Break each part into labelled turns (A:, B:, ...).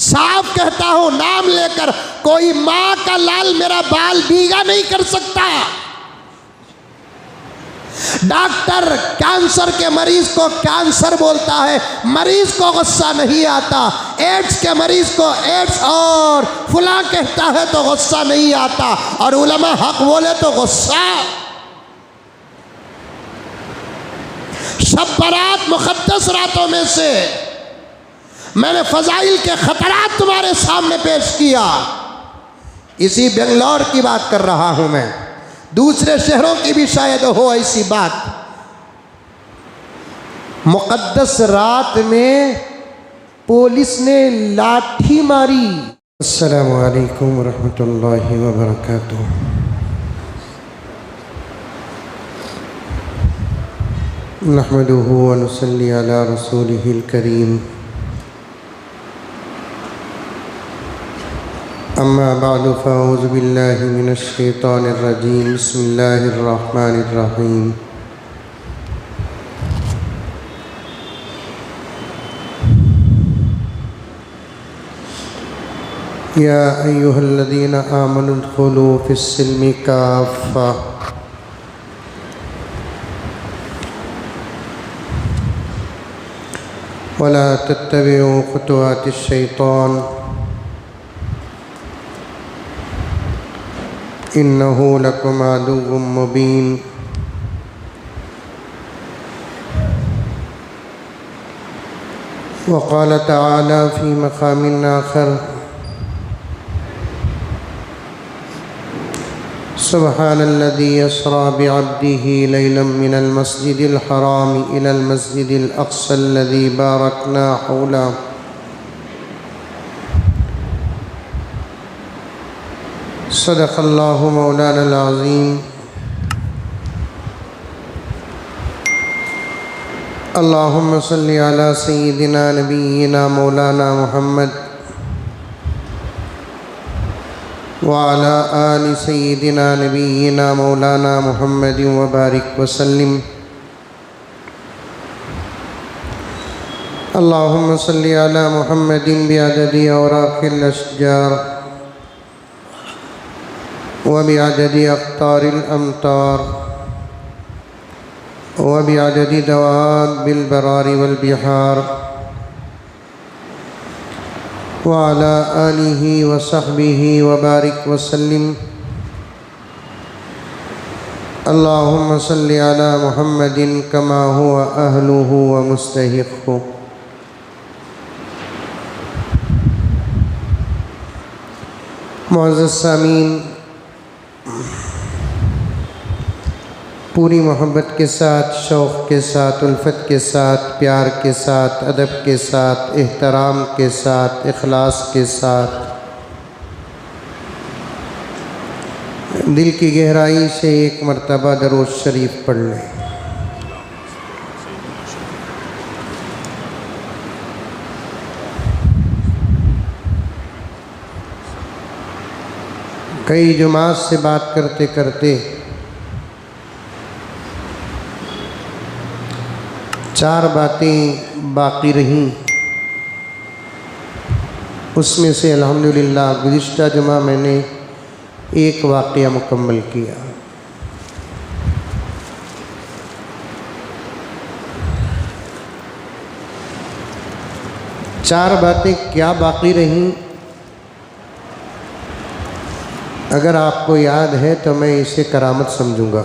A: साफ कहता हूं नाम लेकर, कोई मां का लाल मेरा बाल भीगा नहीं कर सकता। डॉक्टर कैंसर के मरीज को कैंसर बोलता है, मरीज को गुस्सा नहीं आता। एड्स के मरीज को एड्स और फुला कहता है तो गुस्सा नहीं आता, और उलमा हक बोले तो गुस्सा। शब बारात मुक़द्दस रातों में से मैंने फजाइल के खतरात तुम्हारे सामने पेश किया। इसी बेंगलोर की बात कर रहा हूं मैं, दूसरे शहरों की भी शायद हो ऐसी बात। मुक़द्दस रात में पुलिस ने लाठी मारी। अस्सलामु अलैकुम वरहमतुल्लाहि वबरकातुहू। नहमदुहु व नुसल्ली अला रसूलिहिल करीम। अम्मा बअदु फ़अऊज़ु बिल्लाहि मिनश शैतानिर रजीम। बिस्मिल्लाहिर रहमानिर रहीम। या अय्युहल्लज़ीना आमनु उद्खुलू फ़िस्सिल्मि काफ़्फ़ा वला तत्तबिउ खुतुवातिश शैतान इन्नहु लकुम अदुव्वुम मुबीन। वक़ाल तआला फ़ी मक़ामिन आख़र सुब्हानल्लज़ी अस्रा बिअब्दिही लैलन मिनल मस्जिदिल हराम इलल मस्जिदिल अक़्सल्लज़ी बारकना हौला। सदक़ल्लाहु मौलानल अज़ीम। अल्लाहुम्मा सल्लि अला सय्यिदिना नबिय्यिना मौलाना मुहम्मद व अला आलि सय्यिदिना नबिय्यिना मौलाना मुहम्मदिन व बारिक व सल्लिम। अल्लाहुम्मा सल्लि अला मुहम्मदिन बिअददि औराक़िल अशजार व बिअददि अक़्तारिल अमतार व बिअददि दवाबिल बरारि वल बिहार व अला आलिहि व सहबिहि व बारिक व सल्लिम। अल्लाहुम्मा सल्लि अला मुहम्मदिन कमा हुवा अहलुहु व मुस्तहिक़्क़ुहु। मुअज़्ज़ज़ सामीन, पूरी मोहब्बत के साथ, शौक़ के साथ, उल्फत के साथ, प्यार के साथ, अदब के साथ, एहतराम के साथ, इखलास के साथ, दिल की गहराई से एक मरतबा दरूद शरीफ पढ़ लें। कई जुमात से बात करते करते 4 बातें बाकी रहीं। उसमें से अल्हम्दुलिल्लाह गुज़िश्ता जुमा मैंने एक वाक़या मुकम्मल किया। चार बातें क्या बाकी रहीं, अगर आपको याद है तो मैं इसे करामत समझूंगा।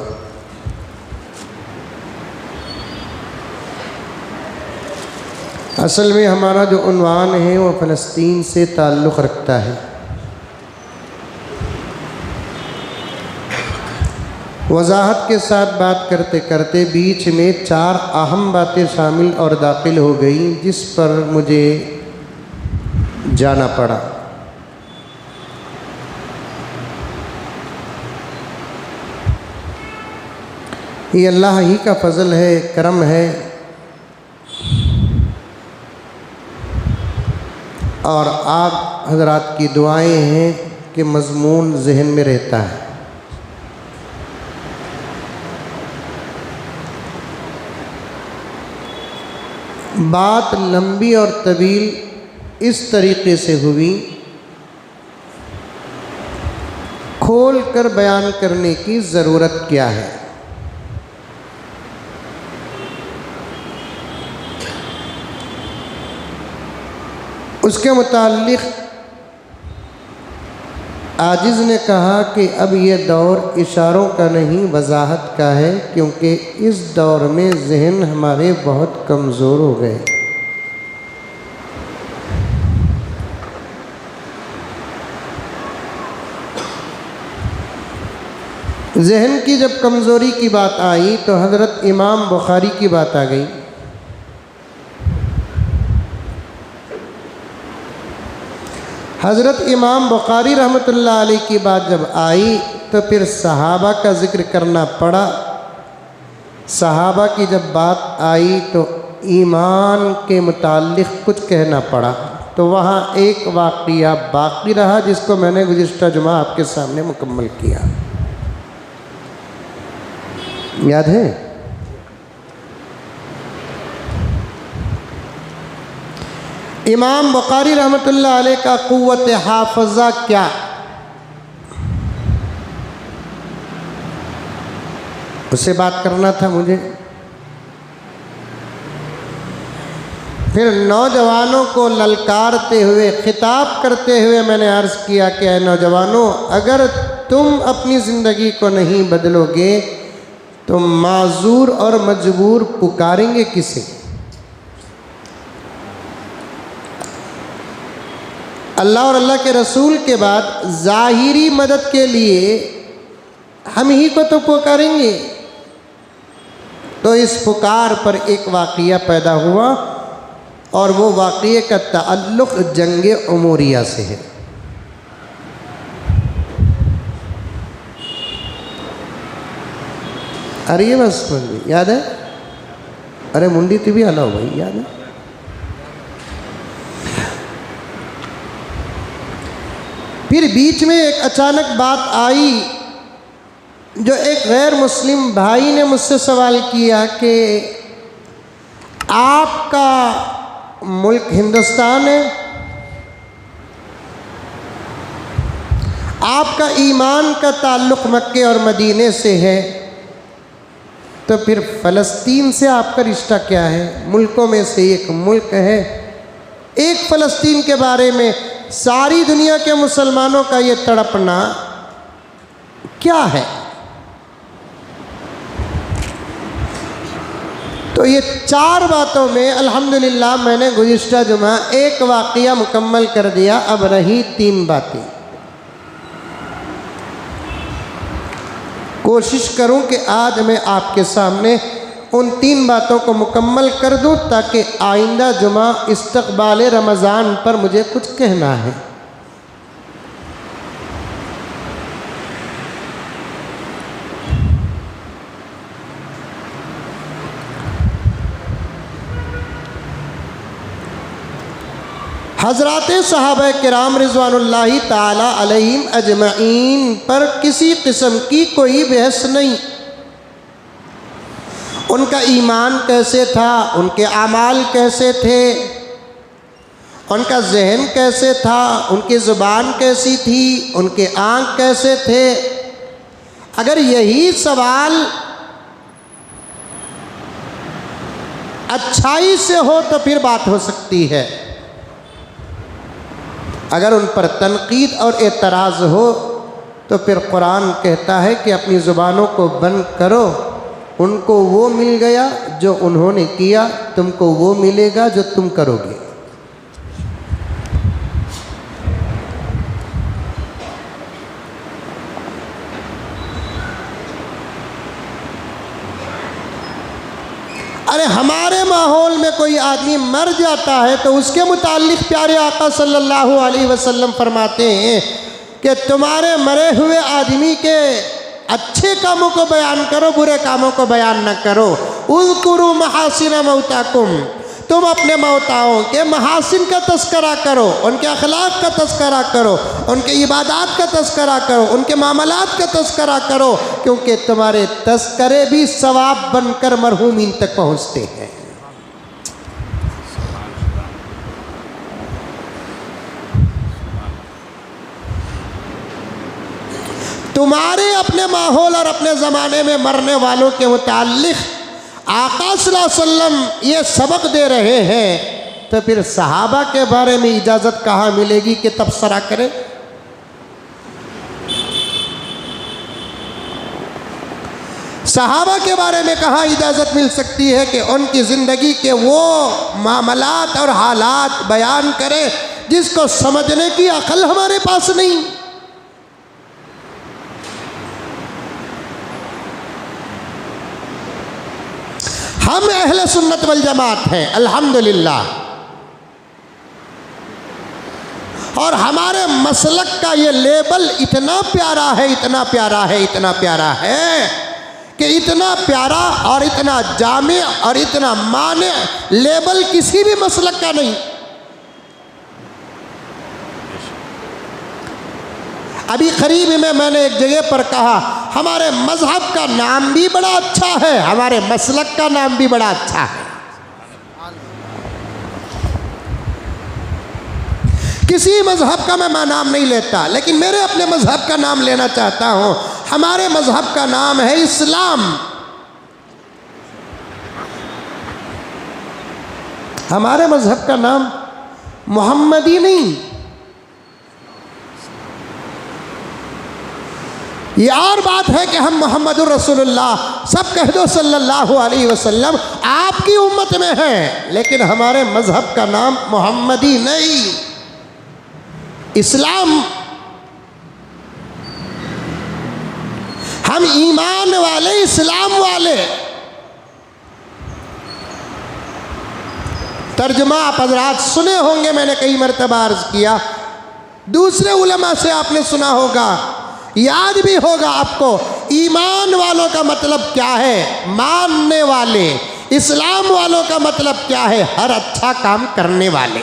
A: असल में हमारा जो उन्वान है वो फ़लस्तीन से ताल्लुक़ रखता है। वजाहत के साथ बात करते करते बीच में 4 अहम बातें शामिल और दाखिल हो गई, जिस पर मुझे जाना पड़ा। ये अल्लाह ही का फ़ज़ल है, करम है, और आप हज़रात की दुआएं हैं कि मज़मून ज़हन में रहता है। बात लंबी और तवील इस तरीके से हुई, खोल कर बयान करने की ज़रूरत क्या है। उसके मुताल्लिक़ आजिज़ ने कहा कि अब ये दौर इशारों का नहीं वजाहत का है, क्योंकि इस दौर में ज़हन हमारे बहुत कमज़ोर हो गए। ज़हन की जब कमज़ोरी की बात आई तो हज़रत इमाम बुखारी की बात आ गई। हज़रत इमाम बुखारी रहमतुल्लाह अलैह की बात जब आई तो फिर सहाबा का ज़िक्र करना पड़ा। सहाबा की जब बात आई तो ईमान के मुताल्लिक़ कुछ कहना पड़ा। तो वहाँ एक वाक़िया बाकी रहा जिसको मैंने गुज़िश्ता जुमा आपके सामने मुकम्मल किया, याद है? इमाम बुखारी रहमतुल्लाह अलैह का क़ुव्वत हाफ़ज़ा क्या, उससे बात करना था मुझे। फिर नौजवानों को ललकारते हुए, खिताब करते हुए मैंने अर्ज़ किया कि ऐ नौजवानों, अगर तुम अपनी ज़िंदगी को नहीं बदलोगे तो माज़ूर और मजबूर पुकारेंगे किसे? अल्लाह और अल्लाह के रसूल के बाद ज़ाहिरी मदद के लिए हम ही को तो पुकारेंगे। तो इस पुकार पर एक वाक़िया पैदा हुआ और वो वाक़िए का ताल्लुक़ जंगे उमरिया से है। अरे ये बस याद है? अरे मुंडी तू भी हलाओ भाई, याद है? फिर बीच में एक अचानक बात आई जो एक गैर मुस्लिम भाई ने मुझसे सवाल किया कि आपका मुल्क हिंदुस्तान है, आपका ईमान का ताल्लुक़ मक्के और मदीने से है, तो फिर फ़लस्तीन से आपका रिश्ता क्या है? मुल्कों में से एक मुल्क है। एक फ़लस्तीन के बारे में सारी दुनिया के मुसलमानों का ये तड़पना क्या है? तो ये चार बातों में अल्हम्दुलिल्लाह मैंने गुज़िश्ता जुमा एक वाक़िया मुकम्मल कर दिया। अब रही तीन बातें। कोशिश करूं कि आज मैं आपके सामने उन तीन बातों को मुकम्मल कर दूं ताकि आइंदा जुमा इस्तक़बाल रमज़ान पर मुझे कुछ कहना है। हज़रात सहाबा किराम रिज़वानुल्लाहि ताला अलैहिम अजमईन पर किसी किस्म की कोई बहस नहीं। उनका ईमान कैसे था, उनके आमाल कैसे थे, उनका जहन कैसे था, उनकी ज़ुबान कैसी थी, उनके आँख कैसे थे। अगर यही सवाल अच्छाई से हो तो फिर बात हो सकती है। अगर उन पर तनकीद और एतराज़ हो तो फिर कुरान कहता है कि अपनी ज़ुबानों को बंद करो। उनको वो मिल गया जो उन्होंने किया, तुमको वो मिलेगा जो तुम करोगे। अरे हमारे माहौल में कोई आदमी मर जाता है तो उसके मुताल्लिक़ प्यारे आका सल्लल्लाहु अलैहि वसल्लम फरमाते हैं कि तुम्हारे मरे हुए आदमी के अच्छे कामों को बयान करो, बुरे कामों को बयान न करो। उज़कुरू महासिन मौताकुम, तुम अपने मौताओं के महासिन का तस्करा करो, उनके अखलाक का तस्करा करो, उनके इबादात का तस्करा करो, उनके मामलात का तस्करा करो, क्योंकि तुम्हारे तस्करे भी सवाब बनकर मरहूमीन तक पहुँचते हैं। तुम्हारे अपने माहौल और अपने ज़माने में मरने वालों के मुताल्लिक़ आका सल्लल्लाहु अलैहि वसल्लम ये सबक दे रहे हैं, तो फिर सहाबा के बारे में इजाज़त कहाँ मिलेगी कि तबसरा करें? सहाबा के बारे में कहाँ इजाज़त मिल सकती है कि उनकी ज़िंदगी के वो मामलात और हालात बयान करें जिसको समझने की अक्ल हमारे पास नहीं। हम अहले सुन्नत वल जमात हैं अल्हम्दुलिल्लाह, और हमारे मसलक का ये लेबल इतना प्यारा है, इतना प्यारा है, इतना प्यारा है कि इतना प्यारा और इतना जामे और इतना माने लेबल किसी भी मसलक का नहीं। अभी करीब में मैंने एक जगह पर कहा हमारे मज़हब का नाम भी बड़ा अच्छा है, हमारे मसलक का नाम भी बड़ा अच्छा है। किसी मज़हब का मैं नाम नहीं लेता, लेकिन मेरे अपने मज़हब का नाम लेना चाहता हूँ। हमारे मज़हब का नाम है इस्लाम। हमारे मज़हब का नाम मोहम्मदी नहीं। ये और बात है कि हम मोहम्मदुर रसूलुल्लाह सब कह दो सल्लल्लाहु अलैहि वसल्लम आपकी उम्मत में हैं, लेकिन हमारे मज़हब का नाम मोहम्मदी नहीं, इस्लाम। हम ईमान वाले, इस्लाम वाले। तर्जुमा आप हज़रात सुने होंगे, मैंने कई मरतबा अर्ज़ किया, दूसरे उलमा से आपने सुना होगा, याद भी होगा आपको। ईमान वालों का मतलब क्या है? मानने वाले। इस्लाम वालों का मतलब क्या है? हर अच्छा काम करने वाले।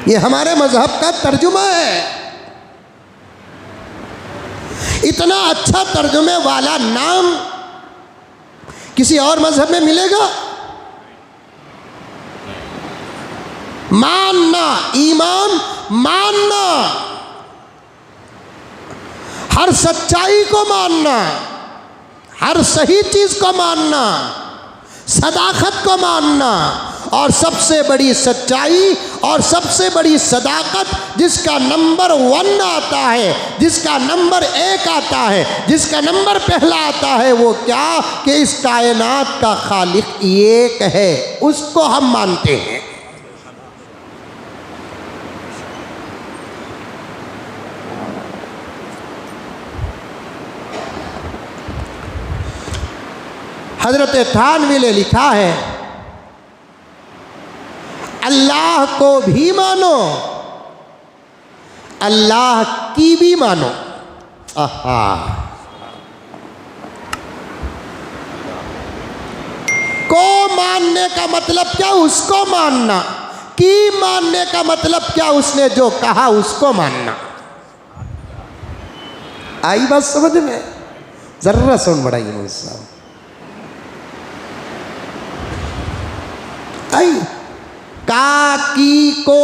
A: ये हमारे मज़हब का तर्जुमा है। इतना अच्छा तर्जुमे वाला नाम किसी और मज़हब में मिलेगा? मानना, ईमान मानना, हर सच्चाई को मानना, हर सही चीज़ को मानना, सदाकत को मानना, और सबसे बड़ी सच्चाई और सबसे बड़ी सदाकत जिसका नंबर 1 आता है, जिसका नंबर 1 आता है, जिसका नंबर पहला आता है, वो क्या कि इस कायनात का खालिक एक है, उसको हम मानते हैं। हज़रत थानवी ने लिखा है, अल्लाह को भी मानो, अल्लाह की भी मानो। आहा, को मानने का मतलब क्या? उसको मानना। की मानने का मतलब क्या? उसने जो कहा उसको मानना। आई बात समझ में? जरा सुन बढ़ाइए मुझ साहब। आई का, की, को,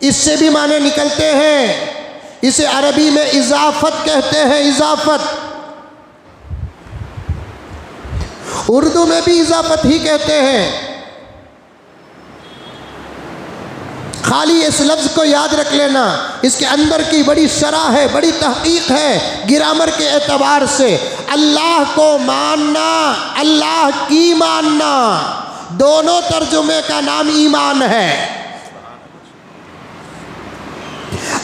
A: इससे भी माने निकलते हैं। इसे अरबी में इजाफत कहते हैं, इजाफत। उर्दू में भी इजाफत ही कहते हैं। खाली इस लफ्ज़ को याद रख लेना, इसके अंदर की बड़ी शरह है, बड़ी तहकीक है ग्रामर के एतबार से। अल्लाह को मानना, अल्लाह की मानना, दोनों तर्जुमे का नाम ईमान है।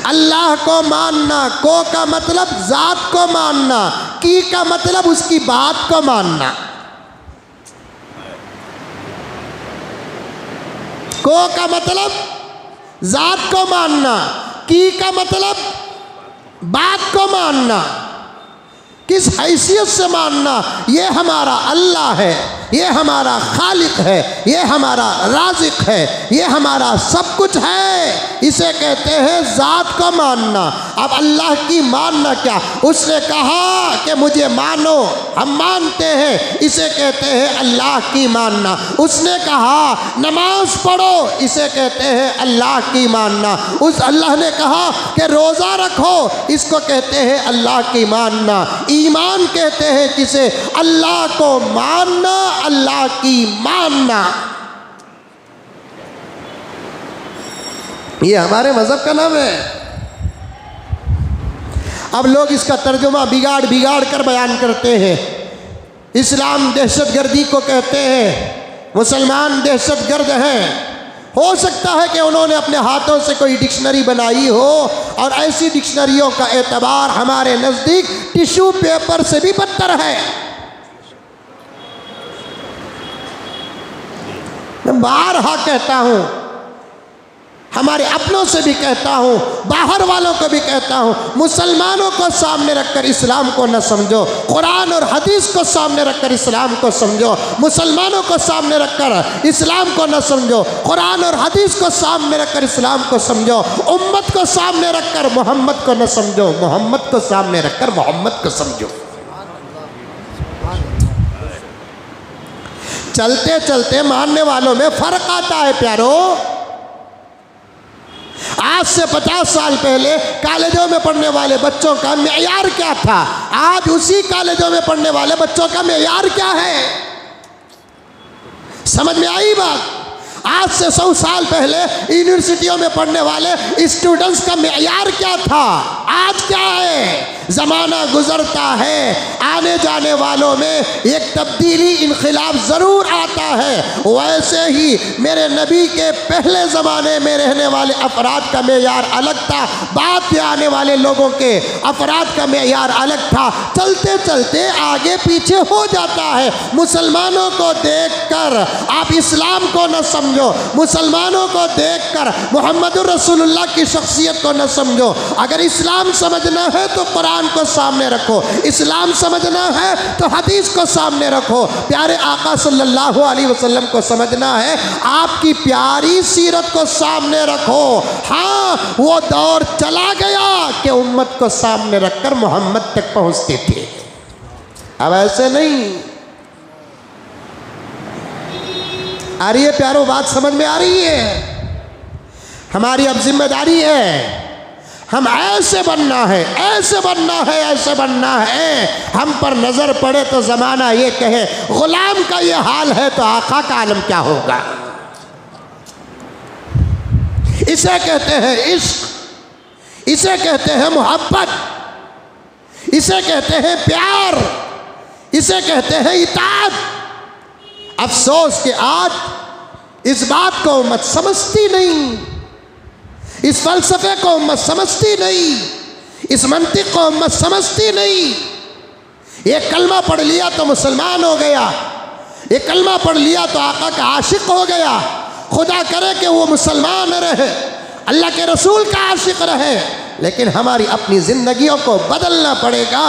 A: अल्लाह को मानना, को का मतलब ज़ात को मानना, की का मतलब उसकी बात को मानना। को का मतलब ज़ात को मानना, की का मतलब बात को मानना। किस हैसियत से मानना? ये हमारा अल्लाह है, ये हमारा खालिक है, ये हमारा राज़िक है, ये हमारा सब कुछ है। इसे कहते हैं ज़ात को मानना। अब अल्लाह की मानना क्या? उसने कहा कि मुझे मानो, हम मानते हैं, इसे कहते हैं अल्लाह की मानना। उसने कहा नमाज पढ़ो, इसे कहते हैं अल्लाह की मानना। उस अल्लाह ने कहा कि रोज़ा रखो, इसको कहते हैं अल्लाह की मानना। ईमान कहते हैं किसे? अल्लाह को मानना, अल्लाह की मानना। ये हमारे मज़हब का नाम है। अब लोग इसका तर्जुमा बिगाड़ बिगाड़ कर बयान करते हैं। इस्लाम दहशतगर्दी को कहते हैं, मुसलमान दहशतगर्द हैं। हो सकता है कि उन्होंने अपने हाथों से कोई डिक्शनरी बनाई हो, और ऐसी डिक्शनरियों का एतबार हमारे नज़दीक टिश्यू पेपर से भी बदतर है। मैं बारहा कहता हूँ, हमारे अपनों से भी कहता हूँ, बाहर वालों को भी कहता हूँ, मुसलमानों को सामने रखकर इस्लाम को न समझो, कुरान और हदीस को सामने रखकर इस्लाम को समझो। मुसलमानों को सामने रखकर इस्लाम को न समझो, कुरान और हदीस को सामने रखकर इस्लाम को समझो। उम्मत को सामने रखकर मोहम्मद को न समझो, मोहम्मद को सामने रखकर मोहम्मद को समझो। चलते चलते मानने वालों में फ़र्क आता है प्यारो। आज से 50 साल पहले कॉलेजों में पढ़ने वाले बच्चों का मेयार क्या था, आज उसी कॉलेजों में पढ़ने वाले बच्चों का मेयार क्या है? समझ में आई बात? आज से 100 साल पहले यूनिवर्सिटियों में पढ़ने वाले स्टूडेंट्स का मेयार क्या था, आज क्या है? ज़माना गुज़रता है, आने जाने वालों में एक तब्दीली, इनक़िलाब ज़रूर आता है। वैसे ही मेरे नबी के पहले ज़माने में रहने वाले अफराद का मेयार अलग था, बाद में आने वाले लोगों के अफराद का मेयार अलग था। चलते चलते आगे पीछे हो जाता है। मुसलमानों को देखकर आप इस्लाम को न समझो, मुसलमानों को देखकर मुहम्मदुर रसूलुल्लाह की शख्सियत को न समझो। अगर इस्लाम समझना है तो कुरान को सामने रखो, इस्लाम समझना है तो हदीस को सामने रखो, प्यारे आका सल्लल्लाहु अलैहि वसल्लम को समझना है, आपकी प्यारी सीरत को सामने रखो। हाँ, वो दौर चला गया कि उम्मत को सामने रखकर मोहम्मद तक पहुंचते थे, अब ऐसे नहीं। आ रही है प्यारो बात? समझ में आ रही है? हमारी अब जिम्मेदारी है, हम ऐसे बनना है, ऐसे बनना है, ऐसे बनना है। हम पर नज़र पड़े तो ज़माना ये कहे ग़ुलाम का ये हाल है तो आका का आलम क्या होगा। इसे कहते हैं इश्क, इसे कहते हैं मोहब्बत, इसे कहते हैं प्यार, इसे कहते हैं इताअत। अफसोस कि आज इस बात को उम्मत समझती नहीं, इस फ़लसफ़े को उम्मत समझती नहीं, इस मंतिक़ को उम्मत समझती नहीं। ये कलमा पढ़ लिया तो मुसलमान हो गया, ये कलमा पढ़ लिया तो आका का आशिक हो गया। खुदा करे कि वो मुसलमान रहे, अल्लाह के रसूल का आशिक रहे, लेकिन हमारी अपनी ज़िंदगियों को बदलना पड़ेगा।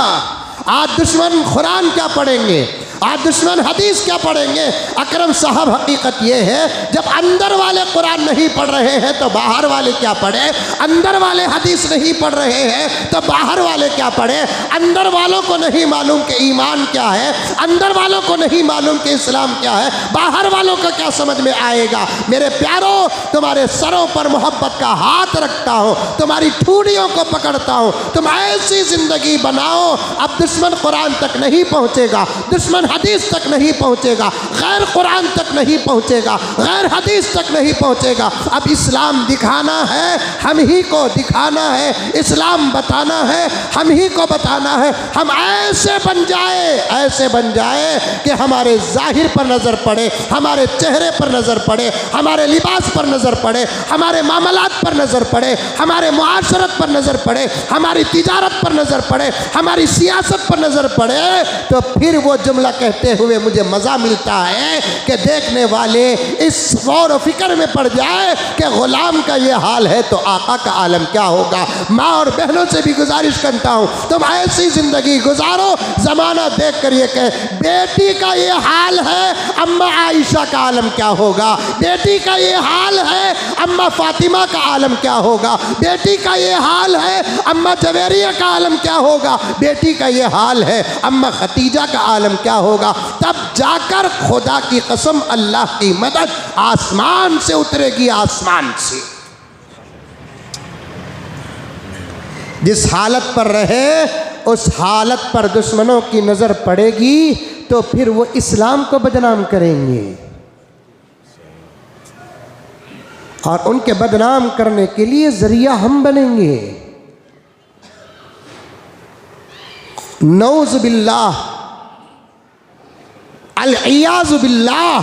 A: आज दुश्मन कुरान क्या पढ़ेंगे, आज दुश्मन हदीस क्या पढ़ेंगे? अकरम साहब, हकीकत ये है, जब अंदर वाले कुरान नहीं पढ़ रहे हैं तो बाहर वाले क्या पढ़े? अंदर वाले हदीस नहीं पढ़ रहे हैं तो बाहर वाले क्या पढ़े? अंदर वालों को नहीं मालूम कि ईमान क्या है, अंदर वालों को नहीं मालूम कि इस्लाम क्या है, बाहर वालों को क्या समझ में आएगा? मेरे प्यारों, तुम्हारे सरों पर मोहब्बत का हाथ रखता हूँ, तुम्हारी ठूड़ियों को पकड़ता हूँ, तुम ऐसी ज़िंदगी बनाओ अब दुश्मन कुरान तक नहीं पहुँचेगा, दुश्मन हदीस तक नहीं पहुँचेगा, गैर कुरान तक नहीं पहुँचेगा, गैर हदीस तक नहीं पहुँचेगा। अब इस्लाम दिखाना है, हम ही को दिखाना है, इस्लाम बताना है, हम ही को बताना है। हम ऐसे बन जाए, ऐसे बन जाए कि हमारे ज़ाहिर पर नज़र पड़े, हमारे चेहरे पर नज़र पड़े, हमारे लिबास पर नज़र पड़े, हमारे मामलात पर नज़र पड़े, हमारे मुआशरत पर नज़र पड़े, हमारी तिजारत पर नज़र पड़े, हमारी सियासत विरासत पर नज़र पड़े तो फिर वो जुमला कहते हुए मुझे मज़ा मिलता है कि देखने वाले इस गौर व फिक्र में पड़ जाए कि ग़ुलाम का ये हाल है तो आका का आलम क्या होगा। माँ और बहनों से भी गुजारिश करता हूँ, तुम ऐसी ज़िंदगी गुजारो ज़माना देख कर ये कहे बेटी का ये हाल है अम्मा आयशा का आलम क्या होगा, बेटी का ये हाल है अम्मा फातिमा का आलम क्या होगा, बेटी का ये हाल है अम्मा जवेरिया का आलम क्या होगा, बेटी का ये हाल है अम्मा खतीजा का आलम क्या होगा। तब जाकर खुदा की कसम अल्लाह की मदद आसमान से उतरेगी, आसमान से। जिस हालत पर रहे उस हालत पर दुश्मनों की नज़र पड़ेगी तो फिर वो इस्लाम को बदनाम करेंगे और उनके बदनाम करने के लिए ज़रिया हम बनेंगे। नऊज़ बिल्लाह, अल-इयाज़ु बिल्लाह।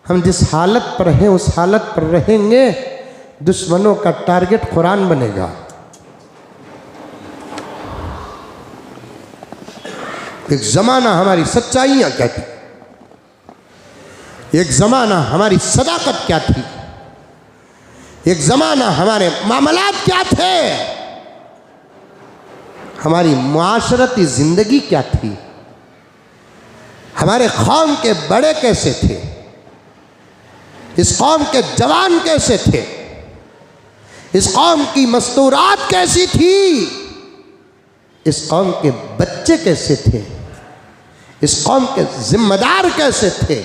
A: हम जिस हालत पर हैं उस हालत पर रहेंगे, दुश्मनों का टारगेट कुरान बनेगा। एक ज़माना हमारी सच्चाइयाँ क्या थी, एक ज़माना हमारी सदाकत क्या थी, एक ज़माना हमारे मामलात क्या थे, हमारी मुआशरती ज़िंदगी क्या थी, हमारे कौम के बड़े कैसे थे, इस कौम के जवान कैसे थे, इस कौम की मस्तूरात कैसी थी, इस कौम के बच्चे कैसे थे, इस कौम के जिम्मेदार कैसे थे।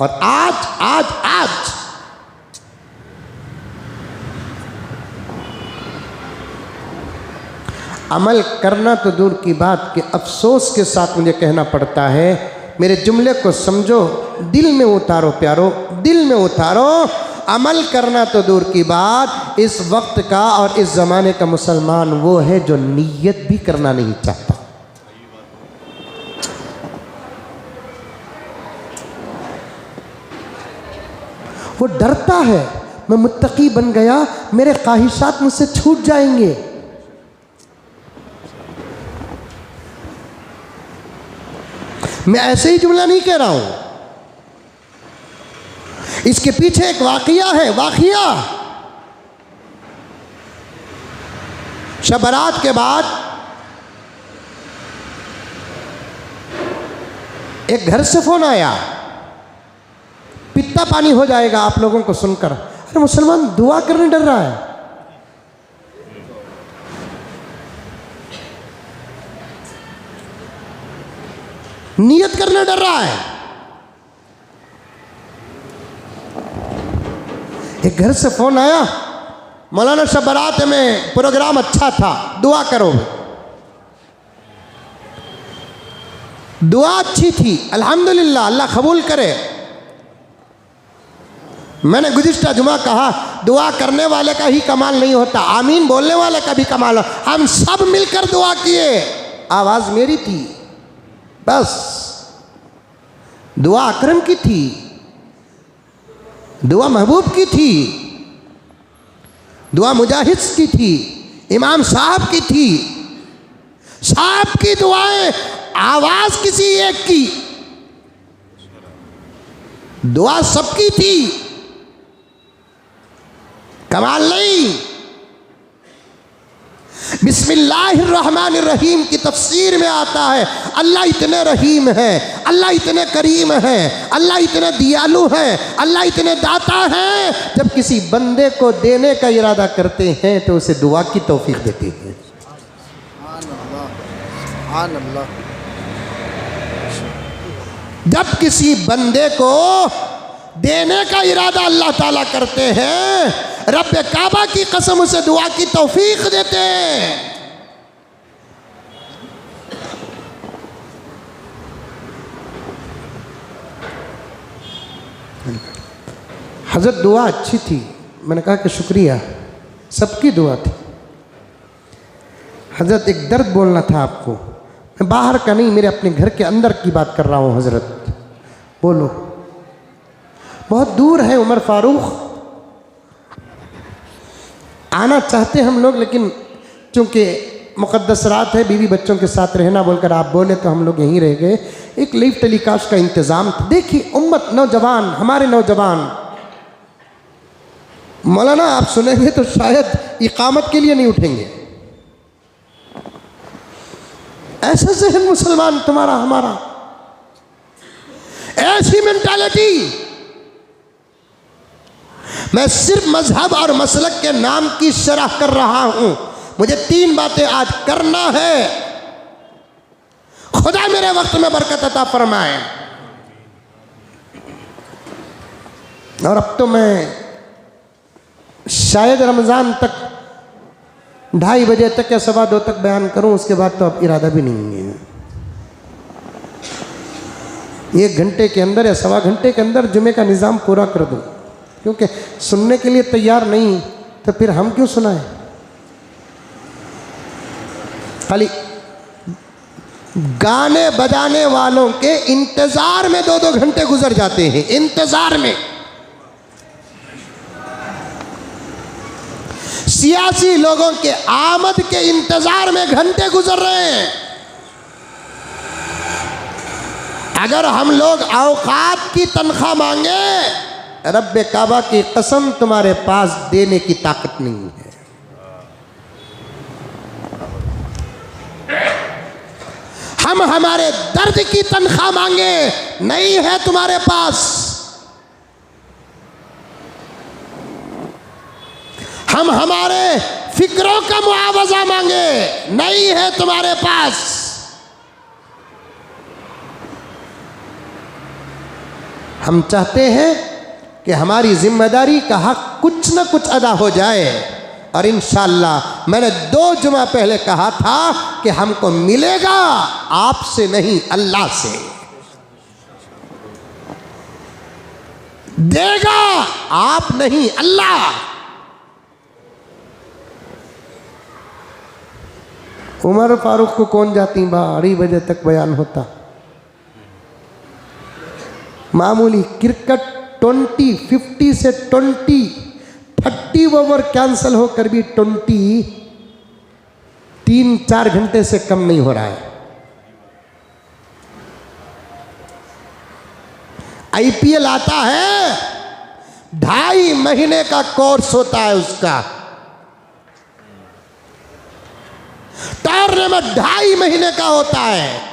A: और आज आज आज अमल करना तो दूर की बात कि अफसोस के साथ मुझे कहना पड़ता है, मेरे जुमले को समझो, दिल में उतारो प्यारो, दिल में उतारो। अमल करना तो दूर की बात, इस वक्त का और इस ज़माने का मुसलमान वो है जो नीयत भी करना नहीं चाहता। वो डरता है, मैं मुत्तकी बन गया, मेरे ख्वाहिशात मुझसे छूट जाएंगे। मैं ऐसे ही जुमला नहीं कह रहा हूं, इसके पीछे एक वाक़िया है। वाक़िया शब बारात के बाद एक घर से फोन आया, पित्ता पानी हो जाएगा आप लोगों को सुनकर। अरे मुसलमान दुआ करने डर रहा है, नियत करने डर रहा है। एक घर से फोन आया, मौलाना शब बारात में प्रोग्राम अच्छा था, दुआ करो। दुआ अच्छी थी, अल्हम्दुलिल्लाह, अल्लाह कबूल करे। मैंने गुज़िश्ता जुमा कहा, दुआ करने वाले का ही कमाल नहीं होता, आमीन बोलने वाले का भी कमाल हो। हम सब मिलकर दुआ किए, आवाज़ मेरी थी, बस दुआ अकरम की थी, दुआ महबूब की थी, दुआ मुजाहिद की थी, इमाम साहब की थी। साहब की दुआएं, आवाज़ किसी एक की, दुआ सबकी थी, कमाल नहीं। बिस्मिल्लाहिर्रहमानिर्रहीम की तफसीर में आता है, अल्लाह इतने रहीम है, अल्लाह इतने करीम है, अल्लाह इतने दयालु है, अल्लाह इतने दाता है। जब किसी बंदे को देने का इरादा करते हैं तो उसे दुआ की तौफीक देते हैं। जब किसी बंदे को देने का इरादा अल्लाह ताला करते हैं, रब काबा की कसम उसे दुआ की तौफीक देते हैं। हज़रत दुआ अच्छी थी, मैंने कहा कि शुक्रिया, सबकी दुआ थी। हज़रत एक दर्द बोलना था आपको, मैं बाहर का नहीं, मेरे अपने घर के अंदर की बात कर रहा हूँ। हज़रत बोलो, बहुत दूर है उमर फारूक, आना चाहते हम लोग, लेकिन चूँकि मुक़द्दस रात है, बीवी बच्चों के साथ रहना बोलकर आप बोले तो हम लोग यहीं रह गए। एक लाइव टेलीकास्ट का इंतज़ाम था। देखिए उम्मत, नौजवान, हमारे नौजवान, मौलाना आप सुनेंगे तो शायद इकामत के लिए नहीं उठेंगे। ऐसा ज़हन मुसलमान तुम्हारा हमारा, ऐसी मेंटालिटी। मैं सिर्फ मजहब और मसलक के नाम की शरह कर रहा हूं। मुझे 3 बातें आज करना है। खुदा मेरे वक्त में बरकत अता फरमाए। और अब तो मैं शायद रमज़ान तक 2:30 बजे तक या 2:15 तक बयान करूं, उसके बाद तो अब इरादा भी नहीं है। 1 घंटे के अंदर या 1.25 घंटे के अंदर जुमे का निज़ाम पूरा कर दूं, क्योंकि सुनने के लिए तैयार नहीं तो फिर हम क्यों सुनाएं। खाली गाने बजाने वालों के इंतजार में 2-2 घंटे गुजर जाते हैं। इंतजार में सियासी लोगों के आमद के इंतजार में घंटे गुजर रहे हैं। अगर हम लोग औकात की तनख्वाह मांगे, रब्बे काबा की कसम तुम्हारे पास देने की ताकत नहीं है। हम हमारे दर्द की तनख्वाह मांगे, नहीं है तुम्हारे पास। हम हमारे फिक्रों का मुआवजा मांगे, नहीं है तुम्हारे पास। हम चाहते हैं कि हमारी जिम्मेदारी का हक कुछ न कुछ अदा हो जाए। और इंशाअल्लाह मैंने 2 जुमा पहले कहा था कि हमको मिलेगा आपसे नहीं, अल्लाह से देगा, आप नहीं, अल्लाह। उमर फारूक को कौन जाती 2:30 बजे तक बयान होता। मामूली क्रिकेट 50 से 30 ओवर कैंसिल होकर भी 3-4 घंटे से कम नहीं हो रहा है। IPL आता है, 2.5 महीने का कोर्स होता है उसका। टूर्नामेंट 2.5 महीने का होता है।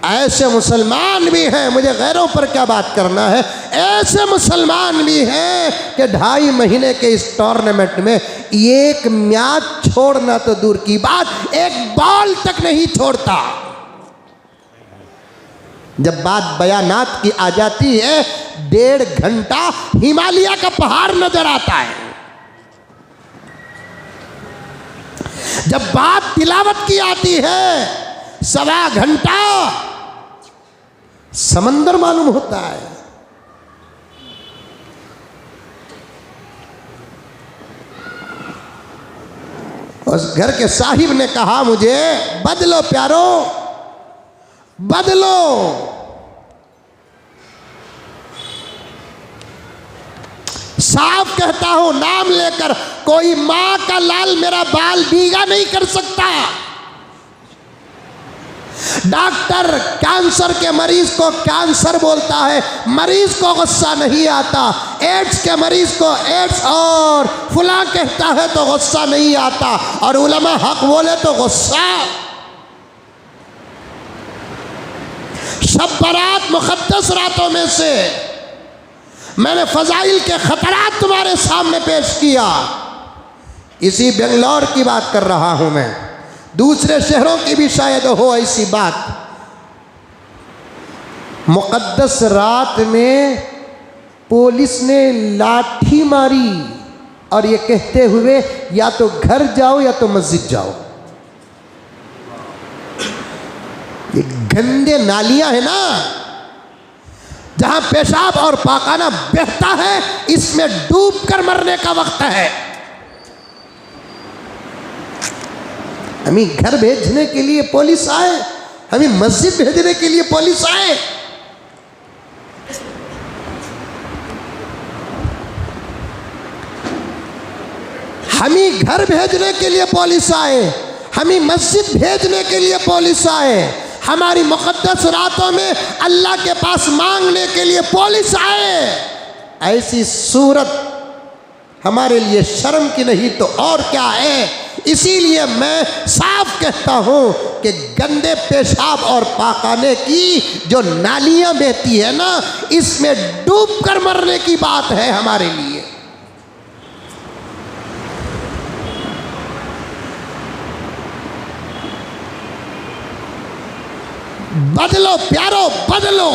A: ऐसे मुसलमान भी हैं, मुझे गैरों पर क्या बात करना है, ऐसे मुसलमान भी हैं कि 2.5 महीने के इस टूर्नामेंट में एक मैच छोड़ना तो दूर की बात, एक बॉल तक नहीं छोड़ता। जब बात बयानात की आ जाती है, 1.5 घंटा हिमालय का पहाड़ नजर आता है। जब बात तिलावत की आती है, 1.25 घंटा समंदर मालूम होता है। उस घर के साहिब ने कहा, मुझे बदलो प्यारो, बदलो। साफ कहता हूं, नाम लेकर, कोई मां का लाल मेरा बाल बीगा नहीं कर सकता। डॉक्टर कैंसर के मरीज को कैंसर बोलता है, मरीज को गुस्सा नहीं आता। एड्स के मरीज को एड्स और फुला कहता है तो गुस्सा नहीं आता। और उलमा हक बोले तो गुस्सा। शब बारात मुक़द्दस रातों में से मैंने फ़ज़ाइल के खतरात तुम्हारे सामने पेश किया। इसी बेंगलोर की बात कर रहा हूं मैं, दूसरे शहरों की भी शायद हो ऐसी बात। मुक़द्दस रात में पुलिस ने लाठी मारी और ये कहते हुए या तो घर जाओ या तो मस्जिद जाओ। ये गंदे नालियां है ना, जहां पेशाब और पाखाना बहता है, इसमें डूब कर मरने का वक्त है। हमें घर भेजने के लिए पुलिस आए, हमें मस्जिद भेजने के लिए पुलिस आए। हम ही घर भेजने के लिए पुलिस आए, हम ही मस्जिद भेजने के लिए पुलिस आए, हमारी मुक़द्दस रातों में अल्लाह के पास मांगने के लिए पुलिस आए। ऐसी सूरत हमारे लिए शर्म की नहीं तो और क्या है। इसीलिए मैं साफ कहता हूँ कि गंदे पेशाब और पाखाने की जो नालियाँ बहती है ना, इसमें डूब कर मरने की बात है हमारे लिए। बदलो प्यारो, बदलो।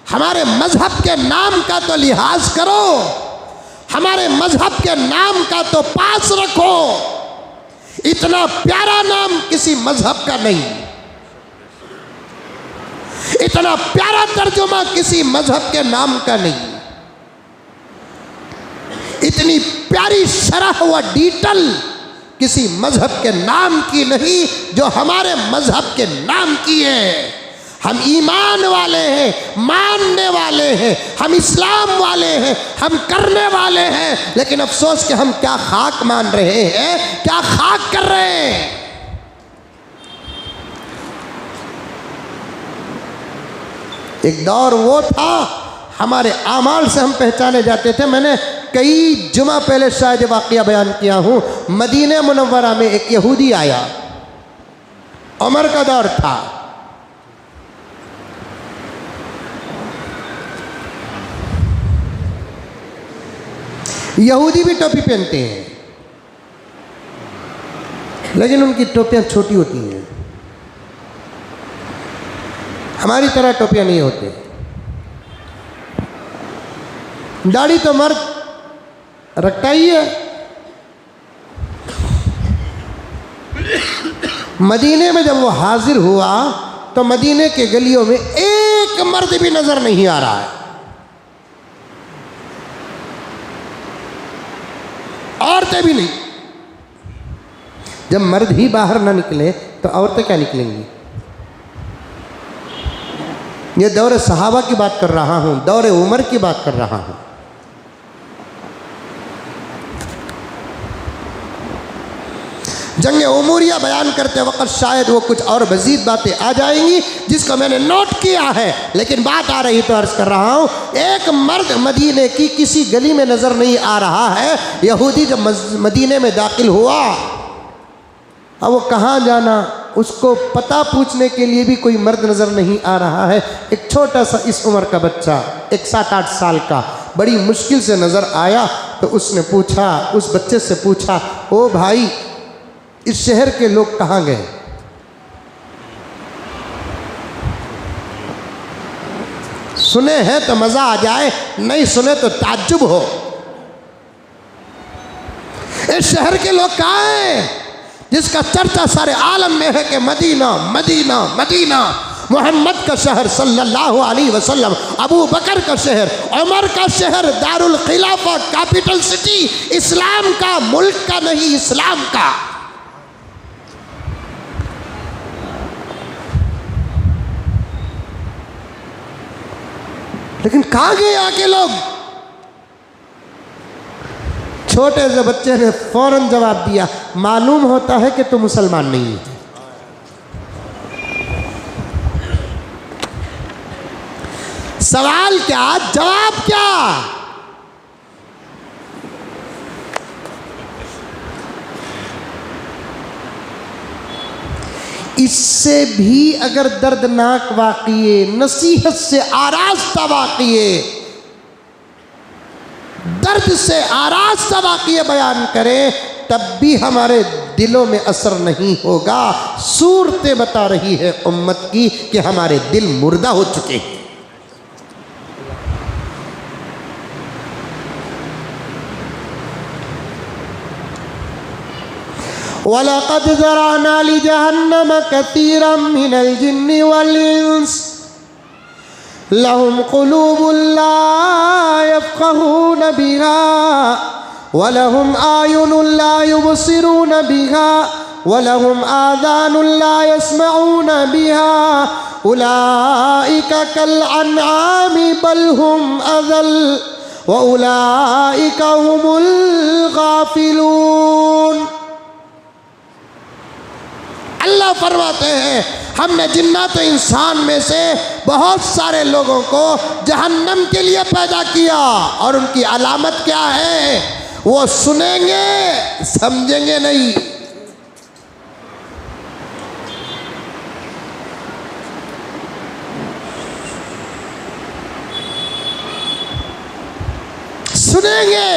A: हमारे मजहब के नाम का तो लिहाज करो, हमारे मजहब के नाम का तो पास रखो। इतना प्यारा नाम किसी मजहब का नहीं, इतना प्यारा तर्जुमा किसी मजहब के नाम का नहीं, इतनी प्यारी शरह व डिटेल किसी मजहब के नाम की नहीं जो हमारे मजहब के नाम की है। हम ईमान वाले हैं, मानने वाले हैं, हम इस्लाम वाले हैं, हम करने वाले हैं, लेकिन अफसोस कि हम क्या खाक मान रहे हैं, क्या खाक कर रहे हैं। एक दौर वो था हमारे आमाल से हम पहचाने जाते थे। मैंने कई जुमा पहले शायद वाक़या बयान किया हूँ। मदीने मुनव्वरा में एक यहूदी आया, उमर का दौर था। यहूदी भी टोपी पहनते हैं, लेकिन उनकी टोपियां छोटी होती हैं, हमारी तरह टोपियां नहीं होती। दाढ़ी तो मर्द रखता ही है। मदीने में जब वो हाजिर हुआ तो मदीने के गलियों में एक मर्द भी नजर नहीं आ रहा है, औरतें भी नहीं। जब मर्द ही बाहर ना निकले तो औरतें क्या निकलेंगी। ये दौरे सहाबा की बात कर रहा हूं, दौरे उमर की बात कर रहा हूं। जंग उमरिया बयान करते वक्त शायद वो कुछ और मजीद बातें आ जाएंगी जिसको मैंने नोट किया है, लेकिन बात आ रही तो अर्ज कर रहा हूँ। एक मर्द मदीने की किसी गली में नज़र नहीं आ रहा है। यहूदी जब मदीने में दाखिल हुआ, अब वो कहाँ जाना, उसको पता पूछने के लिए भी कोई मर्द नज़र नहीं आ रहा है। एक छोटा सा इस उम्र का बच्चा, एक 7-8 साल का, बड़ी मुश्किल से नज़र आया तो उसने पूछा, उस बच्चे से पूछा, ओ भाई, इस शहर के लोग कहाँ गए। सुने हैं तो मजा आ जाए, नहीं सुने तो ताज्जुब हो। इस शहर के लोग कहाँ हैं जिसका चर्चा सारे आलम में है कि मदीना मदीना मदीना, मोहम्मद का शहर सल्लल्लाहु अलैहि वसल्लम, अबू बकर का शहर, उमर का शहर, दारुल खिलाफा, कैपिटल सिटी, इस्लाम का, मुल्क का नहीं, इस्लाम का। लेकिन कहाँ गए आके लोग। छोटे से बच्चे ने फौरन जवाब दिया, मालूम होता है कि तुम मुसलमान नहीं है। सवाल क्या, जवाब क्या। इससे भी अगर दर्दनाक वाक़िए, नसीहत से आरास्ता वाक़िए, दर्द से आरास्ता वाक़िए बयान करें, तब भी हमारे दिलों में असर नहीं होगा। सूरतें बता रही है उम्मत की कि हमारे दिल मुर्दा हो चुके हैं। वलक़द ज़रअना लिजहन्नम कसीरम मिनल जिन्नि वल इंस लहुम क़ुलूबुन ला यफ़क़हून बिहा वलहुम आयुनुन ला युबसिरून बिहा वलहुम आज़ानुन ला यस्मऊन बिहा उलाइका कल अन्आमि बल हुम अज़ल व उलाइका हुमुल गाफिलून। अल्लाह फरमाते हैं हमने जिन्नात इंसान में से बहुत सारे लोगों को जहन्नम के लिए पैदा किया, और उनकी अलामत क्या है? वो सुनेंगे समझेंगे नहीं। सुनेंगे,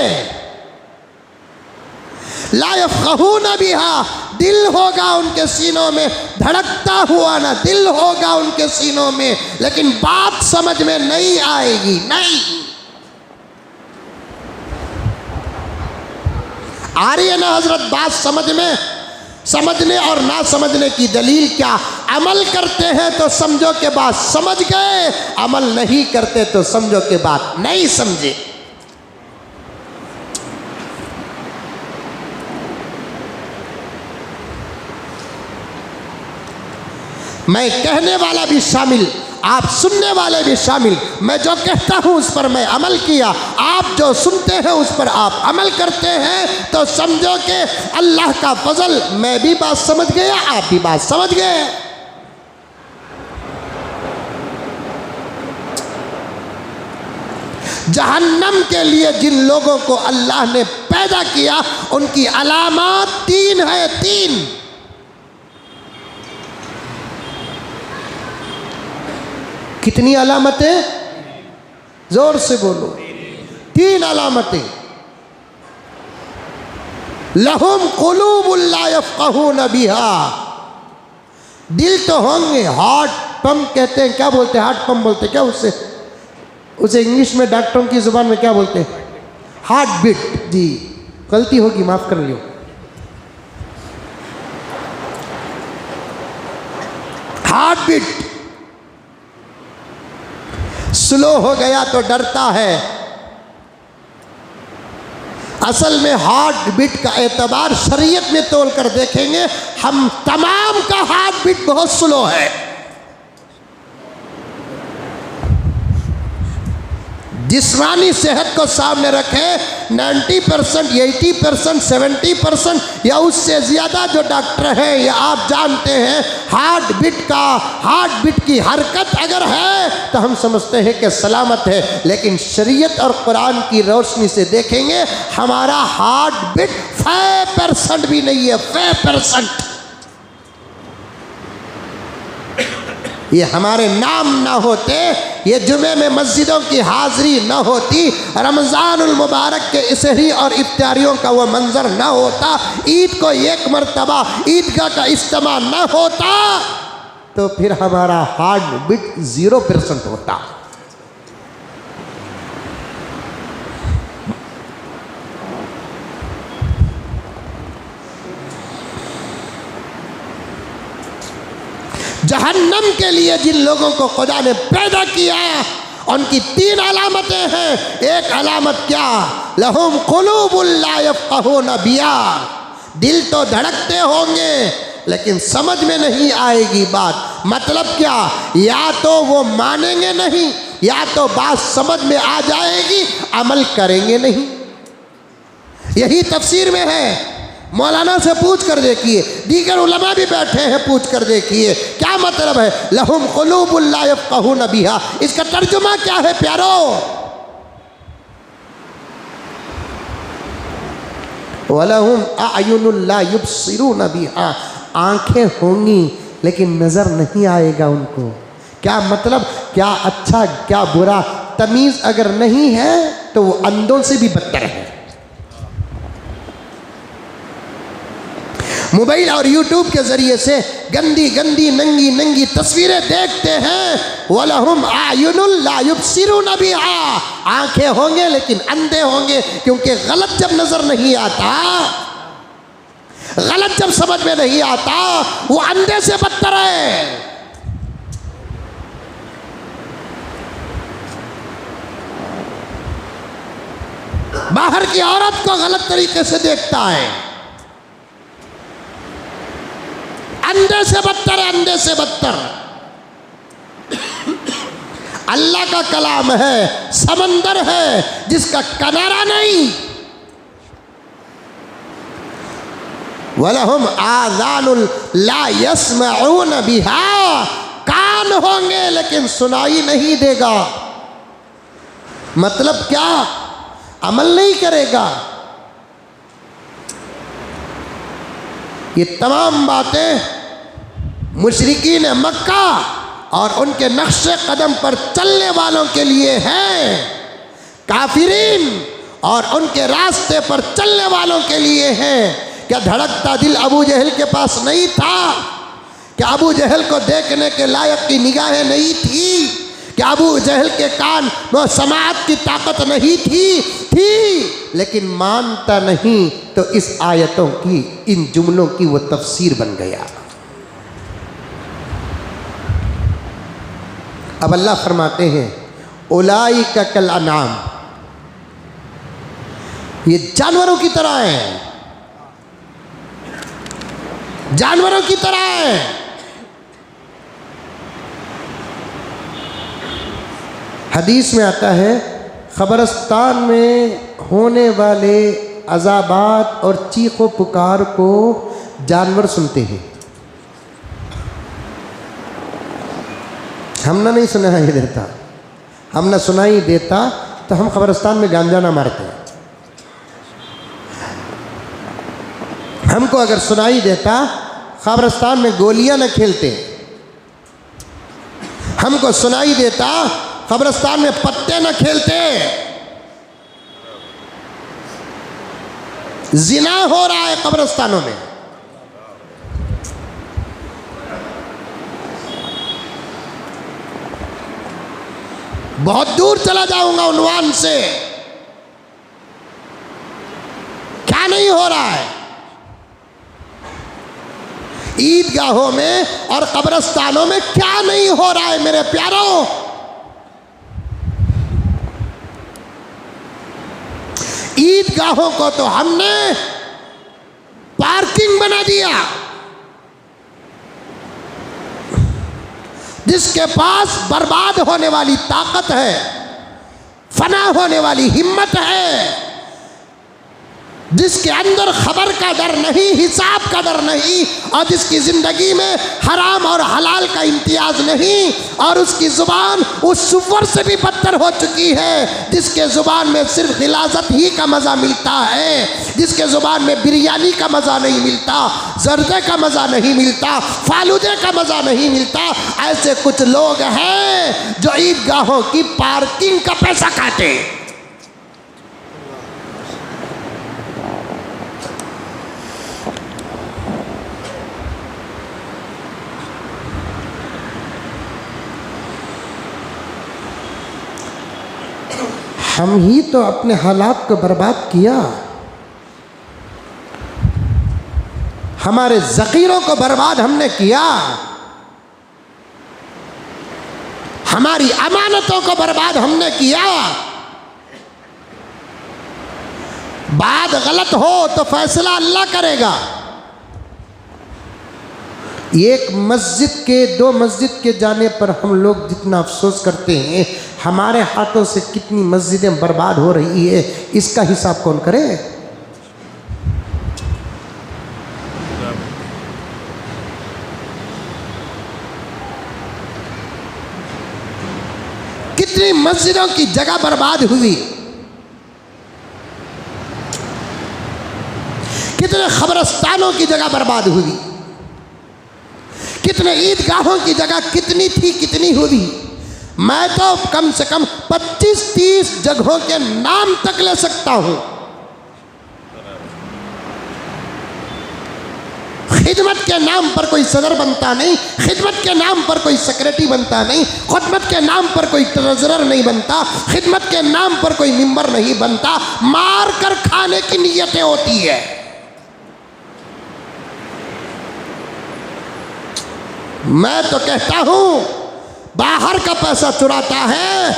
A: ला यफ़क़हून बिहा, दिल होगा उनके सीनों में, धड़कता हुआ ना दिल होगा उनके सीनों में, लेकिन बात समझ में नहीं आएगी। नहीं आ रही है ना हजरत बात समझ में? समझने और ना समझने की दलील क्या? अमल करते हैं तो समझो के बात समझ गए, अमल नहीं करते तो समझो के बात नहीं समझे। मैं कहने वाला भी शामिल, आप सुनने वाले भी शामिल। मैं जो कहता हूँ उस पर मैं अमल किया, आप जो सुनते हैं उस पर आप अमल करते हैं, तो समझो कि अल्लाह का फजल, मैं भी बात समझ गया, आप भी बात समझ गए। जहन्नम के लिए जिन लोगों को अल्लाह ने पैदा किया, उनकी अलामत 3 है। 3 कितनी अलामतें? जोर से बोलो। 3 अलामतें। लहुम कुलूबुन ला यफ़क़हून बिहा, दिल तो होंगे, हार्ट पंप कहते हैं, क्या बोलते हैं? हार्ट पंप बोलते हैं क्या उसे इंग्लिश में डॉक्टरों की जुबान में क्या बोलते हैं? Heart beat. जी गलती होगी, माफ कर लियो। हार्ट बीट स्लो हो गया तो डरता है। असल में हार्ट बीट का एतबार शरीयत में तोल कर देखेंगे, हम तमाम का हार्ट बीट बहुत स्लो है। जिस्मानी सेहत को सामने रखें, 90%, 80%, 70% या उससे ज़्यादा जो डॉक्टर हैं, या आप जानते हैं हार्ट बीट की हरकत अगर है तो हम समझते हैं कि सलामत है। लेकिन शरीयत और कुरान की रोशनी से देखेंगे, हमारा हार्ट बीट 5% भी नहीं है। 5%। ये हमारे नाम ना होते, ये जुमे में मस्जिदों की हाज़िरी न होती, रमज़ानुल मुबारक के सहरी और इफ्तारियों का वो मंज़र न होता, ईद को एक मरतबा ईदगाह का इज्तिमा न होता, तो फिर हमारा हार्ट बीट 0% होता। जहन्नम के लिए जिन लोगों को खुदा ने पैदा किया, उनकी 3 अलामतें हैं। एक अलामत क्या? लहुम कुलूबुन ला यफ़क़हून बिहा, दिल तो धड़कते होंगे लेकिन समझ में नहीं आएगी बात। मतलब क्या? या तो वो मानेंगे नहीं, या तो बात समझ में आ जाएगी, अमल करेंगे नहीं। यही तफसीर में है। मौलाना से पूछ कर देखिए, दीगर उलमा भी बैठे हैं, पूछ कर देखिए क्या मतलब है लहुम कुलूबुन ला यफ़क़हून बिहा। इसका तर्जुमा क्या है प्यारो? वलहुम अयुनुन ला युबसिरून बिहा, आँखें होंगी लेकिन नज़र नहीं आएगा उनको। क्या मतलब? क्या अच्छा क्या बुरा तमीज़ अगर नहीं है तो वो अंधों से भी बदतर है। मोबाइल और यूट्यूब के ज़रिए से गंदी गंदी नंगी नंगी तस्वीरें देखते हैं। वलहुम अयुनुन ला युबसिरून बिहा, आँखें होंगे लेकिन अंधे होंगे, क्योंकि गलत जब नज़र नहीं आता, गलत जब समझ में नहीं आता, वो अंधे से बदतर है। बाहर की औरत को गलत तरीके से देखता है, अंधे से बदतर है, अंधे से बदतर। अल्लाह का कलाम है, समंदर है जिसका किनारा नहीं। वलहुम आज़ानुल ला यस्मऊन बिहा, कान होंगे लेकिन सुनाई नहीं देगा। मतलब क्या? अमल नहीं करेगा। ये तमाम बातें मुशरिकीन मक्का और उनके नक्शे कदम पर चलने वालों के लिए हैं। काफिरीन और उनके रास्ते पर चलने वालों के लिए हैं। क्या धड़कता दिल अबू जहल के पास नहीं था? क्या अबू जहल को देखने के लायक की निगाहें नहीं थी? क्या अबू जहल के कान वो समाअत की ताकत नहीं थी, लेकिन मानता नहीं, तो इस आयतों की, इन जुमलों की वो तफसीर बन गया। अब अल्लाह फरमाते हैं उलाइका कल अनाम, ये जानवरों की तरह है, जानवरों की तरह है। हदीस में आता है ख़बरस्तान में होने वाले अज़ाबात और चीखो पुकार को जानवर सुनते हैं। हमने नहीं सुनाई देता, हमने सुनाई देता तो हम ख़बरस्तान में गांजा ना मारते। हमको अगर सुनाई देता ख़बरस्तान में गोलियां न खेलते। हमको सुनाई देता कब्रिस्तान में पत्ते न खेलते। जिना हो रहा है कब्रिस्तानों में। बहुत दूर चला जाऊंगा उन्वान से, क्या नहीं हो रहा है ईदगाहों में और कब्रिस्तानों में, क्या नहीं हो रहा है मेरे प्यारों। ईदगाहों को तो हमने पार्किंग बना दिया। जिसके पास बर्बाद होने वाली ताकत है, फना होने वाली हिम्मत है, जिसके अंदर खबर का डर नहीं, हिसाब का डर नहीं, और जिसकी ज़िंदगी में हराम और हलाल का इम्तियाज़ नहीं, और उसकी ज़ुबान उस सुवर से भी बदतर हो चुकी है जिसके ज़ुबान में सिर्फ गिलाज़त ही का मज़ा मिलता है, जिसके ज़ुबान में बिरयानी का मज़ा नहीं मिलता, जर्दे का मज़ा नहीं मिलता, फालूदे का मज़ा नहीं मिलता। ऐसे कुछ लोग हैं जो ईदगाहों की पार्किंग का पैसा काटे। हम ही तो अपने हालात को बर्बाद किया, हमारे ज़ख़ीरों को बर्बाद हमने किया, हमारी अमानतों को बर्बाद हमने किया। बात गलत हो तो फैसला अल्लाह करेगा। एक मस्जिद के, दो मस्जिद के जाने पर हम लोग जितना अफसोस करते हैं, हमारे हाथों से कितनी मस्जिदें बर्बाद हो रही है, इसका हिसाब कौन करे। कितनी मस्जिदों की जगह बर्बाद हुई, कितने कब्रिस्तानों की जगह बर्बाद हुई, कितने ईदगाहों की जगह कितनी थी कितनी हुई। मैं तो कम से कम 25-30 जगहों के नाम तक ले सकता हूं। खिदमत के नाम पर कोई सदर बनता नहीं, खिदमत के नाम पर कोई सेक्रेटरी बनता नहीं, खुदमत के नाम पर कोई ट्रेजरर नहीं बनता, खिदमत के नाम पर कोई मेंबर नहीं बनता। मार कर खाने की नीयतें होती है। मैं तो कहता हूं बाहर का पैसा चुराता है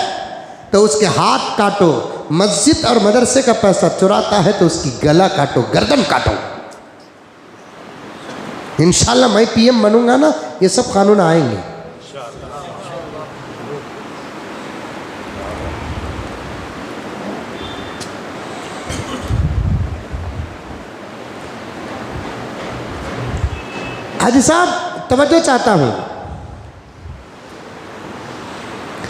A: तो उसके हाथ काटो, मस्जिद और मदरसे का पैसा चुराता है तो उसकी गला काटो, गर्दन काटो। इंशाल्लाह मैं पीएम बनूंगा ना, ये सब कानून आएंगे। हाजी साहब तवज्जो चाहता हूँ।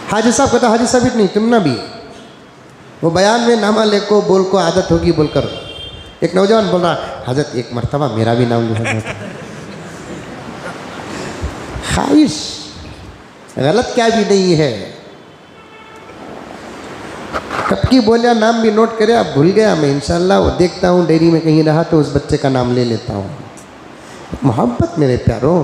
A: हाजी साहब कहता हाजी साहब नहीं तुम ना भी, वो बयान में नामा ले को बोल को आदत होगी बोलकर एक नौजवान बोल रहा हजरत एक मर्तबा मेरा भी नाम लिया। ख्वाहिश गलत क्या भी नहीं है। कब की बोलिया नाम भी नोट करे, अब भूल गया मैं, इंशाल्लाह वो देखता हूँ डेयरी में कहीं रहा तो उस बच्चे का नाम ले लेता हूँ। मोहब्बत मेरे प्यारों,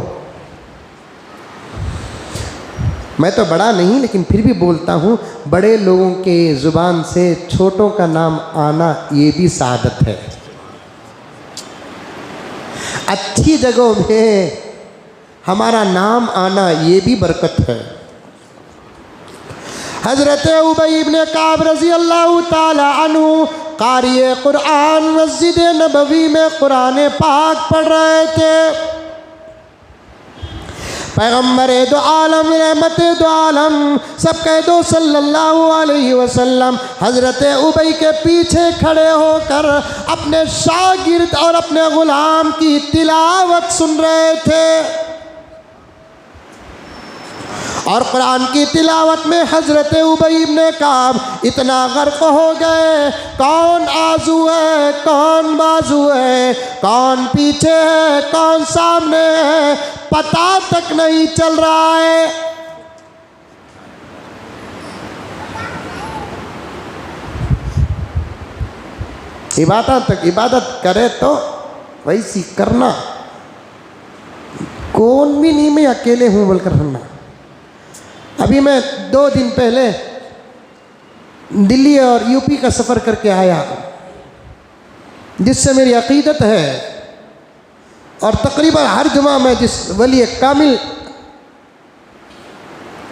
A: मैं तो बड़ा नहीं लेकिन फिर भी बोलता हूँ, बड़े लोगों के ज़ुबान से छोटों का नाम आना ये भी सादत है। अच्छी जगहों में हमारा नाम आना ये भी बरकत है। हज़रत उबई इब्न काब रज़ी अल्लाह ताला अन्हु क़ारिए कुरान मस्जिद नबवी में कुरान पाक पढ़ रहे थे। पैगम्बर दो आलम रहमत दो आलम सब कह दो सल्लल्लाहु अलैहि वसल्लम हज़रत उबई के पीछे खड़े होकर अपने शागिर्द और अपने ग़ुलाम की तिलावत सुन रहे थे। और कुरान की तिलावत में हज़रत उबई इब्न काब इतना गर्क हो गए, कौन आजू है कौन बाजू है, कौन पीछे है कौन सामने है, पता तक नहीं चल रहा है। इबादत करे तो वैसी करना, कौन भी नहीं मैं अकेले हूँ बोलकर रहना। अभी मैं 2 दिन पहले दिल्ली और यूपी का सफ़र करके आया, जिससे मेरी अक़ीदत है और तकरीबन हर जुमा में जिस वली कामिल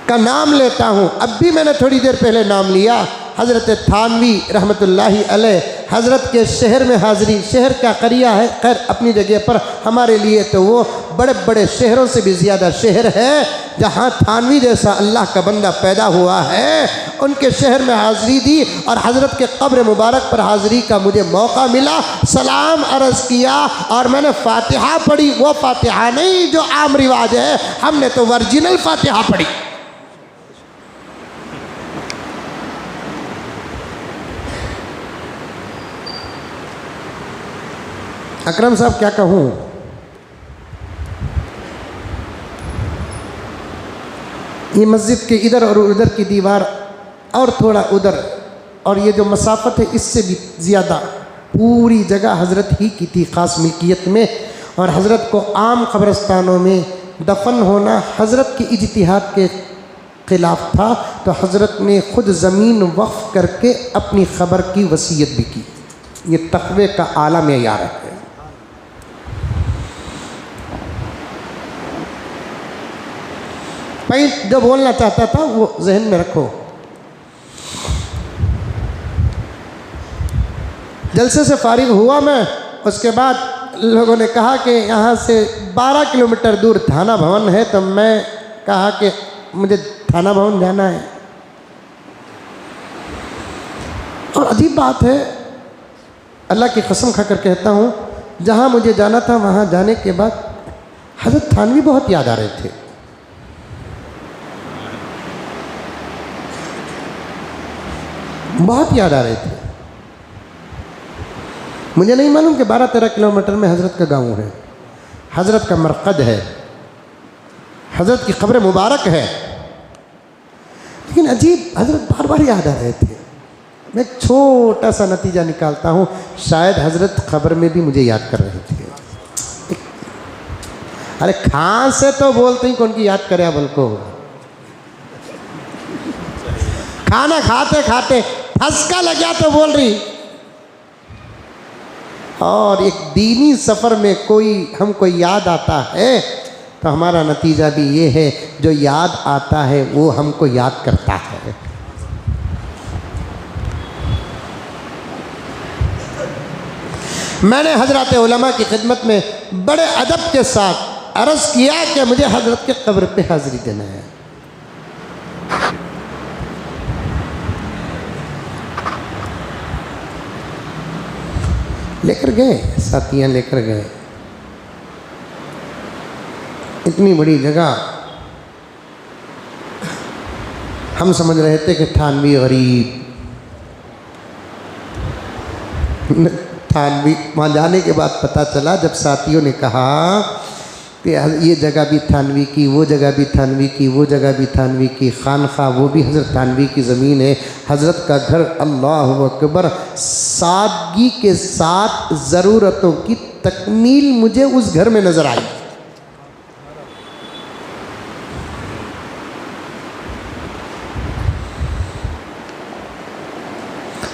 A: का नाम लेता हूँ, अब भी मैंने थोड़ी देर पहले नाम लिया, हज़रत थानवी रहमतुल्लाहि अलैह, हज़रत के शहर में हाज़री, शहर का करिया है, खैर अपनी जगह पर, हमारे लिए तो वो बड़े बड़े शहरों से भी ज़्यादा शहर है जहाँ थानवी जैसा अल्लाह का बंदा पैदा हुआ है। उनके शहर में हाज़री दी और हज़रत के कब्र मुबारक पर हाज़री का मुझे मौका मिला, सलाम अर्ज़ किया और मैंने फ़ातिहा पढ़ी। वो फ़ातिहा नहीं जो आम रिवाज है, हमने तो वर्जिनल फ़ातिहा पढ़ी। अकरम साहब क्या कहूँ, ये मस्जिद के इधर और उधर की दीवार और थोड़ा उधर और ये जो मसाफत है इससे भी ज़्यादा पूरी जगह हज़रत ही की थी ख़ास मिल्कियत में। और हज़रत को आम कब्रस्तानों में दफन होना हज़रत के इज्तिहाद के ख़िलाफ़ था, तो हज़रत ने ख़ुद ज़मीन वक्फ़ करके अपनी ख़बर की वसीयत भी की। ये तक़वे का आला मेयार है। पॉइंट जो बोलना चाहता था वो जहन में रखो। जलसे से फारिग हुआ मैं, उसके बाद लोगों ने कहा कि यहाँ से 12 किलोमीटर दूर थाना भवन है, तो मैं कहा कि मुझे थाना भवन जाना है। और अजीब बात है, अल्लाह की कसम खाकर कहता हूँ, जहाँ मुझे जाना था वहाँ जाने के बाद हज़रत थानवी बहुत याद आ रहे थे। बहुत याद आ रहे थे। मुझे नहीं मालूम कि 12-13 किलोमीटर में हज़रत का गांव है, हज़रत का मरकद है, हज़रत की क़ब्र मुबारक है, लेकिन अजीब हज़रत बार बार याद आ रहे थे। मैं एक छोटा सा नतीजा निकालता हूँ, शायद हज़रत क़ब्र में भी मुझे याद कर रहे थे। अरे खां से तो बोलते ही कौन की याद करे बल को। खाना खाते खाते हंसका लग गया तो बोल रही। और एक दीनी सफ़र में कोई हमको याद आता है तो हमारा नतीजा भी ये है, जो याद आता है वो हमको याद करता है। मैंने हज़रत उलमा की खिदमत में बड़े अदब के साथ अर्ज़ किया कि मुझे हज़रत के कब्र पे हाज़िरी देना है। लेकर गए, साथियाँ लेकर गए। इतनी बड़ी जगह। हम समझ रहे थे कि थानवी गरीब, थानवी वहाँ जाने के बाद पता चला, जब साथियों ने कहा कि ये जगह भी थानवी की, वो जगह भी थानवी की, वो जगह भी थानवी की, खानखा वो भी हज़रत थानवी की ज़मीन है, हज़रत का घर, अल्लाह अकबर। सादगी के साथ ज़रूरतों की तकमील मुझे उस घर में नज़र आई।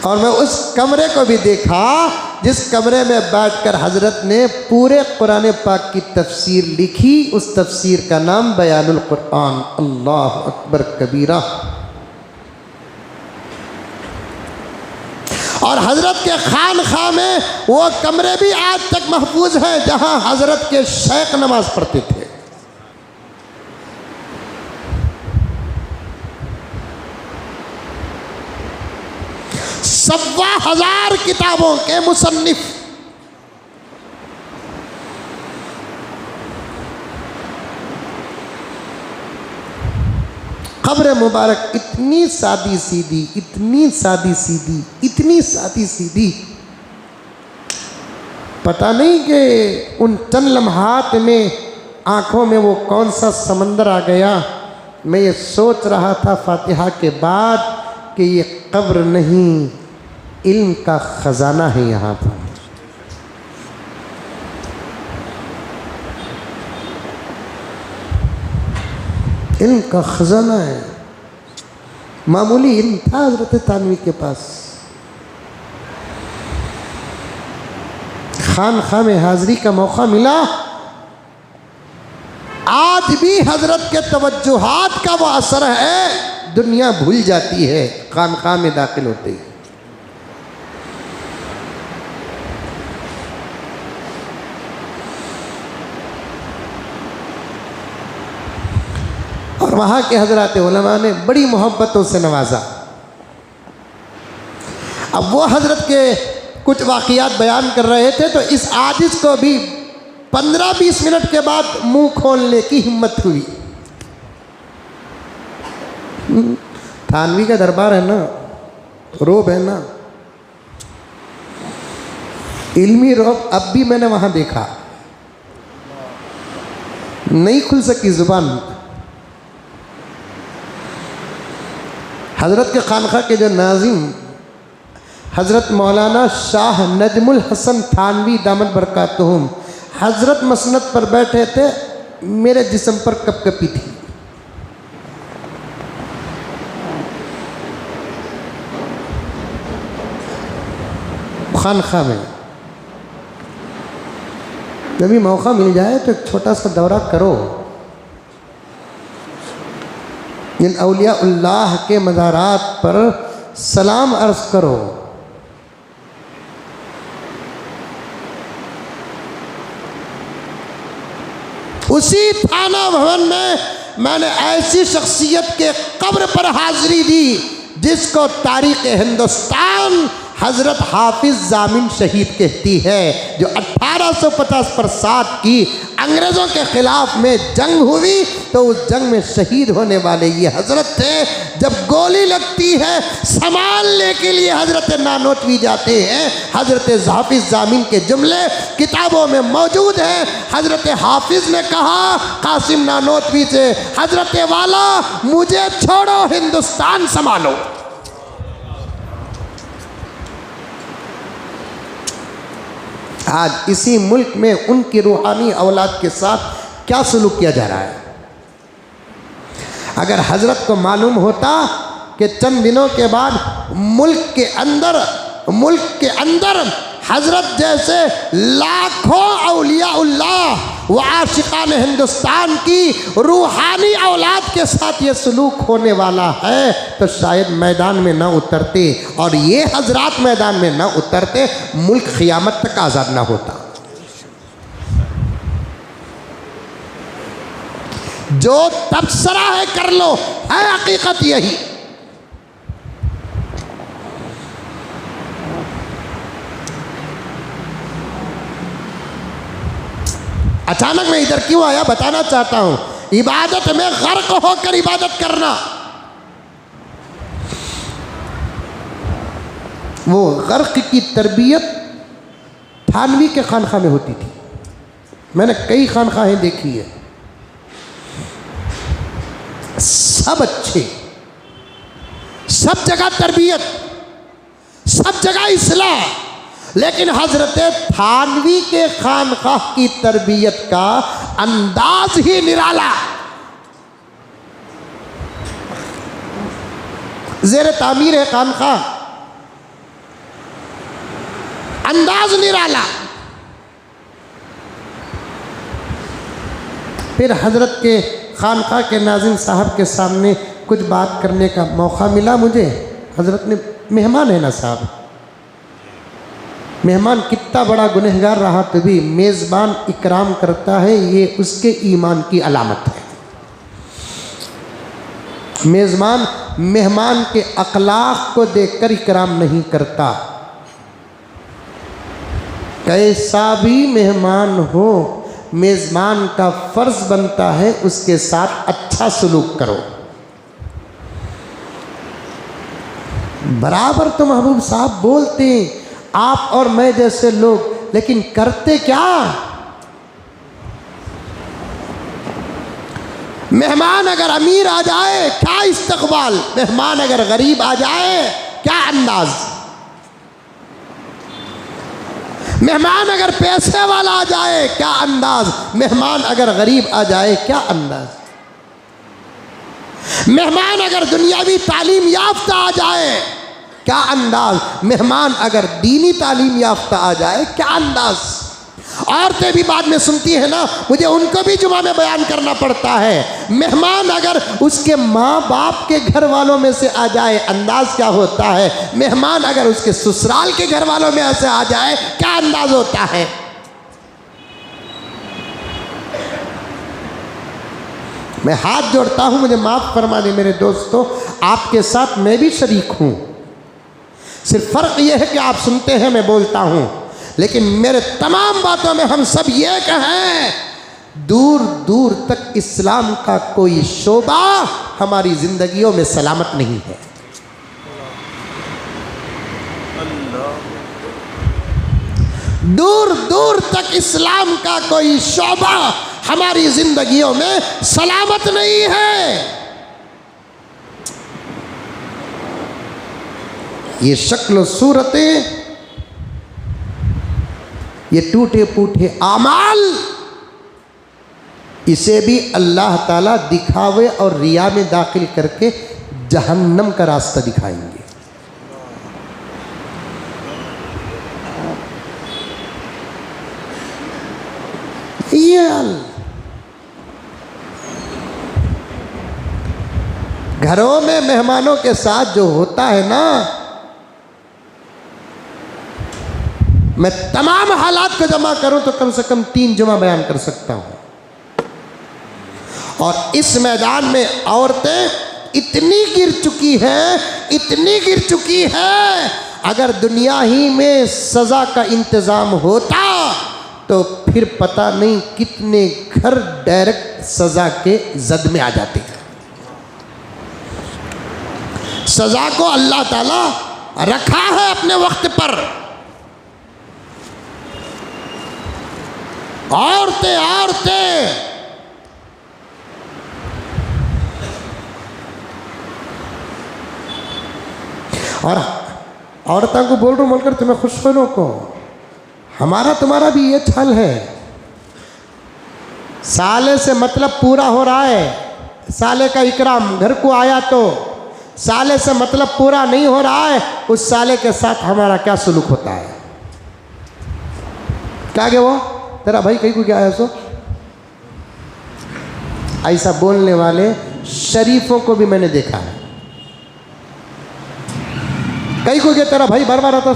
A: और मैं उस कमरे को भी देखा जिस कमरे में बैठकर हज़रत ने पूरे कुरान पाक की तफसीर लिखी। उस तफसीर का नाम बयानुल कुरान। अल्लाह अकबर कबीरा। और हज़रत के खानखा में वो कमरे भी आज तक महफूज हैं जहां हज़रत के शेख नमाज पढ़ते थे। सवा हजार किताबों के मुसन्निफ। कब्र मुबारक इतनी सादी सीधी, इतनी सादी सीधी, इतनी सादी सीधी, पता नहीं कि उन चंद लम्हात में आँखों में वो कौन सा समंदर आ गया। मैं ये सोच रहा था फातिहा के बाद कि ये कब्र नहीं, इल्म का ख़जाना है यहाँ पर। इल्म का ख़जाना है। मामूली इल्म था हज़रत थानवी के पास। खानखा में हाज़री का मौका मिला। आज भी हज़रत के तवज्जुहात का वो असर है, दुनिया भूल जाती है खानखा में दाखिल होते ही। और वहाँ के हज़रात उलमा ने बड़ी मोहब्बतों से नवाजा। अब वो हज़रत के कुछ वाक़ियात बयान कर रहे थे तो इस आजिज़ को भी 15-20 मिनट के बाद मुंह खोलने की हिम्मत हुई। थानवी का दरबार है ना, रोब है ना, इल्मी रोब अब भी मैंने वहाँ देखा। नहीं खुल सकी ज़ुबान। हज़रत के खानखा के जो नाज़िम हज़रत मौलाना शाह नजमुल हसन थानवी दामद बरकातुहुम, हज़रत मसनद पर बैठे थे, मेरे जिस्म पर कपकपी थी। खानखा में जब भी मौका मिल जाए तो एक छोटा सा दौरा करो। इन औलिया-उल्लाह के मज़ारात पर सलाम अर्ज़ करो। उसी थाना भवन में मैंने ऐसी शख्सियत के कब्र पर हाज़री दी जिसको तारीख़ हिंदुस्तान हज़रत हाफिज़ जामिन शहीद कहती है, जो 1850 की अंग्रेज़ों के ख़िलाफ़ में जंग हुई तो उस जंग में शहीद होने वाले ये हज़रत थे। जब गोली लगती है संभालने के लिए हज़रत नानोतवी जाते हैं। हज़रत हाफिज़ जामिन के जुमले किताबों में मौजूद हैं। हज़रत हाफिज़ ने कहा कासिम नानोतवी से, हज़रत वाला मुझे छोड़ो, हिंदुस्तान संभालो। आज इसी मुल्क में उनकी रूहानी औलाद के साथ क्या सलूक किया जा रहा है। अगर हज़रत को मालूम होता कि चंद दिनों के बाद मुल्क के अंदर हज़रत जैसे लाखों औलिया-उल्लाह व आशिकान हिंदुस्तान की रूहानी औलाद के साथ ये सलूक होने वाला है तो शायद मैदान में न उतरते, और ये हजरात मैदान में न उतरते, मुल्क क़ियामत तक आज़ाद ना होता। जो तबसरा है कर लो, है हकीकत यही। अचानक मैं इधर क्यों आया बताना चाहता हूं। इबादत में गर्क होकर इबादत करना, वो गर्क की तरबियत थानवी के खानखा में होती थी। मैंने कई खानखाहें देखी है, सब अच्छे, सब जगह तरबियत, सब जगह इस्लाह, लेकिन हजरत थानवी के खानकाह की तरबियत का अंदाज ही निराला। ज़ेर तामीर है खानकाह, अंदाज निराला। फिर हजरत के खानकाह के नाज़िम साहब के सामने कुछ बात करने का मौका मिला मुझे। हजरत ने, मेहमान है ना साहब, मेहमान कितना बड़ा गुनहगार रहा तो भी मेज़बान इकराम करता है, ये उसके ईमान की अलामत है। मेज़बान मेहमान के अखलाक को देखकर इकराम नहीं करता। कैसा भी मेहमान हो, मेज़बान का फ़र्ज़ बनता है उसके साथ अच्छा सलूक करो। बराबर तो महबूब साहब बोलते आप और मैं जैसे लोग, लेकिन करते क्या? मेहमान अगर अमीर आ जाए क्या इस्तकबाल, मेहमान अगर गरीब आ जाए क्या अंदाज, मेहमान अगर पैसे वाला आ जाए क्या अंदाज, मेहमान अगर गरीब आ जाए क्या अंदाज, मेहमान अगर दुनियावी तालीम याफ्ता आ जाए क्या अंदाज, मेहमान अगर दीनी तालीम याफ्ता आ जाए क्या अंदाज। औरतें भी बाद में सुनती है ना, मुझे उनको भी जुमा में बयान करना पड़ता है। मेहमान अगर उसके माँ बाप के घर वालों में से आ जाए अंदाज क्या होता है, मेहमान अगर उसके ससुराल के घर वालों में से आ जाए क्या अंदाज होता है। मैं हाथ जोड़ता हूं, मुझे माफ फरमा दे मेरे दोस्तों, आपके साथ मैं भी शरीक हूं। सिर्फ फर्क यह है कि आप सुनते हैं, मैं बोलता हूं, लेकिन मेरे तमाम बातों में हम सब ये कहें, दूर दूर तक इस्लाम का कोई शोबा हमारी जिंदगियों में सलामत नहीं है। दूर दूर तक इस्लाम का कोई शोबा हमारी जिंदगियों में सलामत नहीं है। ये शक्ल सूरतें, ये टूटे फूटे आमाल, इसे भी अल्लाह ताला दिखावे और रिया में दाखिल करके जहन्नम का रास्ता दिखाएंगे। ये घरों में मेहमानों के साथ जो होता है ना, मैं तमाम हालात को जमा करूं तो कम से कम 3 जुमा बयान कर सकता हूं। और इस मैदान में औरतें इतनी गिर चुकी हैं, इतनी गिर चुकी हैं, अगर दुनिया ही में सज़ा का इंतज़ाम होता तो फिर पता नहीं कितने घर डायरेक्ट सज़ा के जद में आ जाते हैं। सज़ा को अल्लाह ताला रखा है अपने वक्त पर। औरतें औरतें और औरतों को बोल रहा हूं बोलकर तुम्हें खुश होने को, हमारा तुम्हारा भी ये छल है। साले से मतलब पूरा हो रहा है, साले का इकराम घर को आया तो, साले से मतलब पूरा नहीं हो रहा है, उस साले के साथ हमारा क्या सलूक होता है। क्या गया वो तेरा भाई कहीं को क्या है सो, ऐसा बोलने वाले शरीफों को भी मैंने देखा है। कहीं को गया तेरा भाई बार बार आता,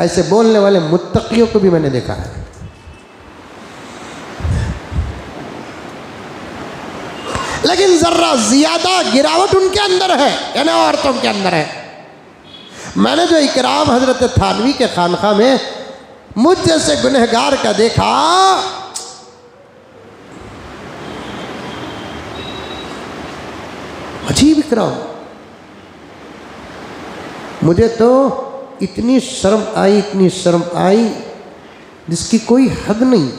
A: ऐसे बोलने वाले मुत्तकियों को भी मैंने देखा है। लेकिन जर्रा ज्यादा गिरावट उनके अंदर है, यानी औरतों के अंदर है। मैंने जो इकराम हजरत थानवी के खानका में मुझ जैसे गुनहगार का देखा, अजीब इकराम। मुझे तो इतनी शर्म आई जिसकी कोई हद नहीं।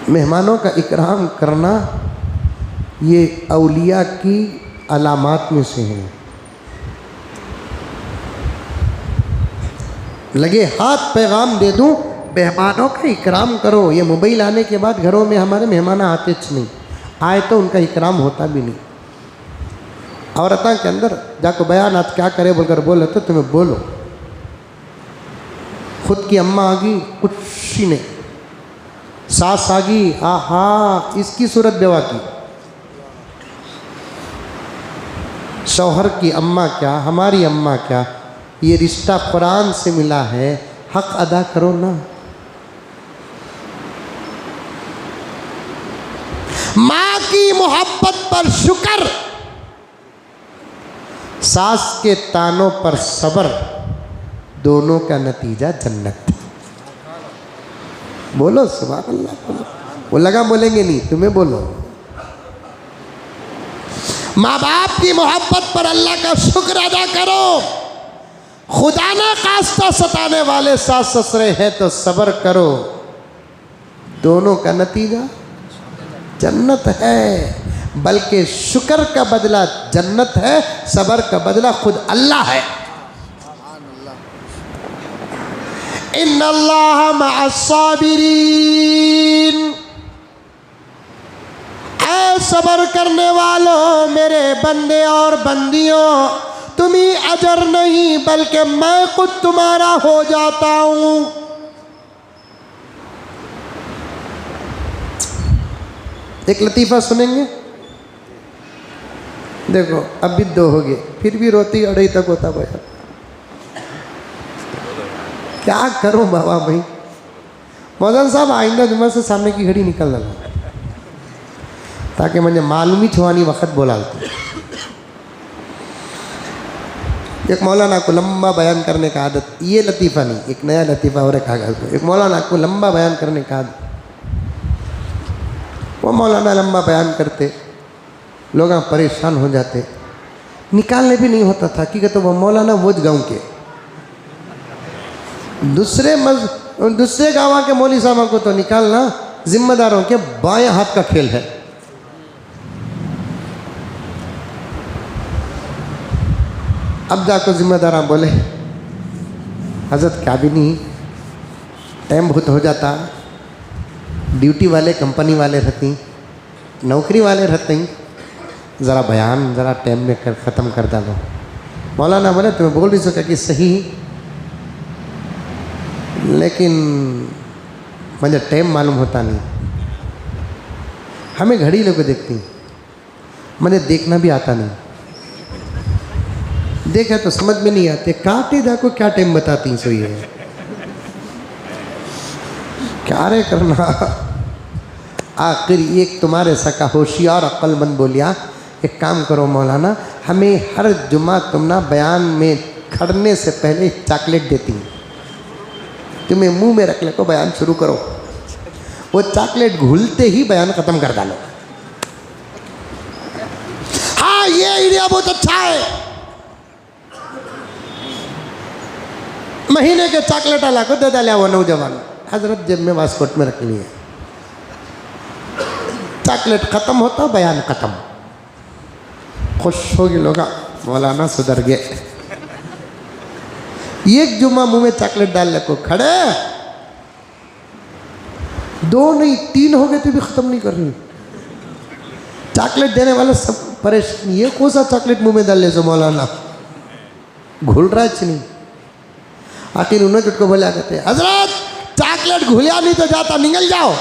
A: मेहमानों का इकराम करना ये औलिया की अलामात में से है। लगे हाथ पैगाम दे दूं, मेहमानों का इकराम करो। ये मोबाइल आने के बाद घरों में हमारे मेहमान आते नहीं, आए तो उनका इकराम होता भी नहीं। औरतां के अंदर जाको बयान आज क्या करे बोलकर बोले तो तुम्हें बोलो। खुद की अम्मा आ गई कुछ ही नहीं, सास आ गई आहा इसकी सूरत बेवा की, शौहर की अम्मा क्या, हमारी अम्मा क्या, ये रिश्ता कुरान से मिला है, हक अदा करो ना। माँ की मोहब्बत पर शुक्र, सास के तानों पर सब्र, दोनों का नतीजा जन्नत। बोलो सुभान अल्लाह। बोलो, वो लगा बोलेंगे नहीं, तुम्हें बोलो। माँ बाप की मोहब्बत पर अल्लाह का शुक्र अदा करो। खुदा ना खास्ता सताने वाले सास ससुरे हैं तो सब्र करो, दोनों का नतीजा जन्नत है। बल्कि शुक्र का बदला जन्नत है, सब्र का बदला खुद अल्लाह है। इन्नल्लाह मअस्साबिरीन, ऐ सब्र करने वालों मेरे बंदे और बंदियों, तुम्हें अजर नहीं बल्कि मैं खुद तुम्हारा हो जाता हूं। एक लतीफ़ा सुनेंगे। देखो अब भी 2 हो गए, फिर भी रोती अढ़ाई तक होता भैया। क्या करूं बाबा भाई। मौलाना साहब आइंदा जुम्मा से सामने की घड़ी निकल लगा ताकि मुझे मालूम ही छुआनी वक्त बोलाते। एक मौलाना को लंबा बयान करने का आदत, ये लतीफ़ा नहीं, एक नया लतीफ़ा और एक कागज़ को। एक मौलाना को लंबा बयान करने का आदत, वो मौलाना लंबा बयान करते, लोग परेशान हो जाते, निकालने भी नहीं होता था कि तो वो मौलाना वो गाँव के दूसरे गाँव के मौली साहब को तो निकालना जिम्मेदारों के बाएं हाथ का खेल है। अब जाकर जिम्मेदार बोले हजरत क्या भी नहीं, टाइम बहुत हो जाता, ड्यूटी वाले कंपनी वाले रहती, नौकरी वाले रहते, ज़रा बयान ज़रा टाइम में ख़त्म कर डालो। मौलाना बोले तुम्हें बोल नहीं सका कि सही, लेकिन मुझे टाइम मालूम होता नहीं। हमें घड़ी लोग देखती, मुझे देखना भी आता नहीं, देखा तो समझ में नहीं आते, काटे जाको क्या टाइम बताती सो ये क्या रे करना। आखिर एक तुम्हारे सका होशियार अक्लमंद बोलिया, एक काम करो मौलाना, हमें हर जुम्मा तुम ना बयान में खड़ने से पहले चॉकलेट देती, तुम्हें मुंह में रख ले को बयान शुरू करो, वो चॉकलेट घुलते ही बयान खत्म कर डालो। हाँ ये आइडिया बहुत अच्छा है। महीने के चॉकलेट अला को दे डालिया वो नौजवान, हजरत जेब में वास्कोट में रख लिए, चॉकलेट खत्म होता बयान खत्म। खुश होगी लोग, मौलाना सुधर गए। एक जुम्मा मुंह में चॉकलेट डाल ले को खड़े, 2 नहीं 3 हो गए थे भी खत्म नहीं कर रही। चॉकलेट देने वाले सब परेशान, ये कौन सा चॉकलेट मुंह में डाल ले सो मौलाना, घुल रहा है नहीं। आखिर उन्होंने जुट को बोला कहते हजरत चॉकलेट घुलिया नहीं तो जाता, निकल जाओ।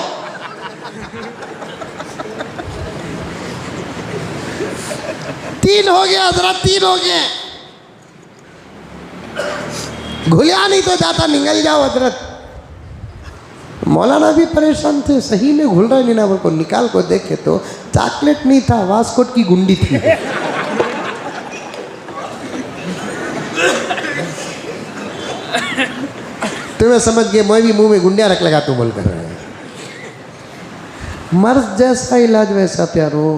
A: तीन हो गया हजरत, 3 हो गए, घुलिया नहीं तो जाता, निकल जाओ हजरत। मौलाना भी परेशान थे, सही में घुल रहा है नहीं ना, बोल को निकाल को देखे तो चॉकलेट नहीं था, वास्कोट की गुंडी थी। तुम्हें समझ गए मैं भी मुंह में गुंडिया रख लगा तू बोल कर रहे हैं। मर्ज जैसा इलाज वैसा प्यारो।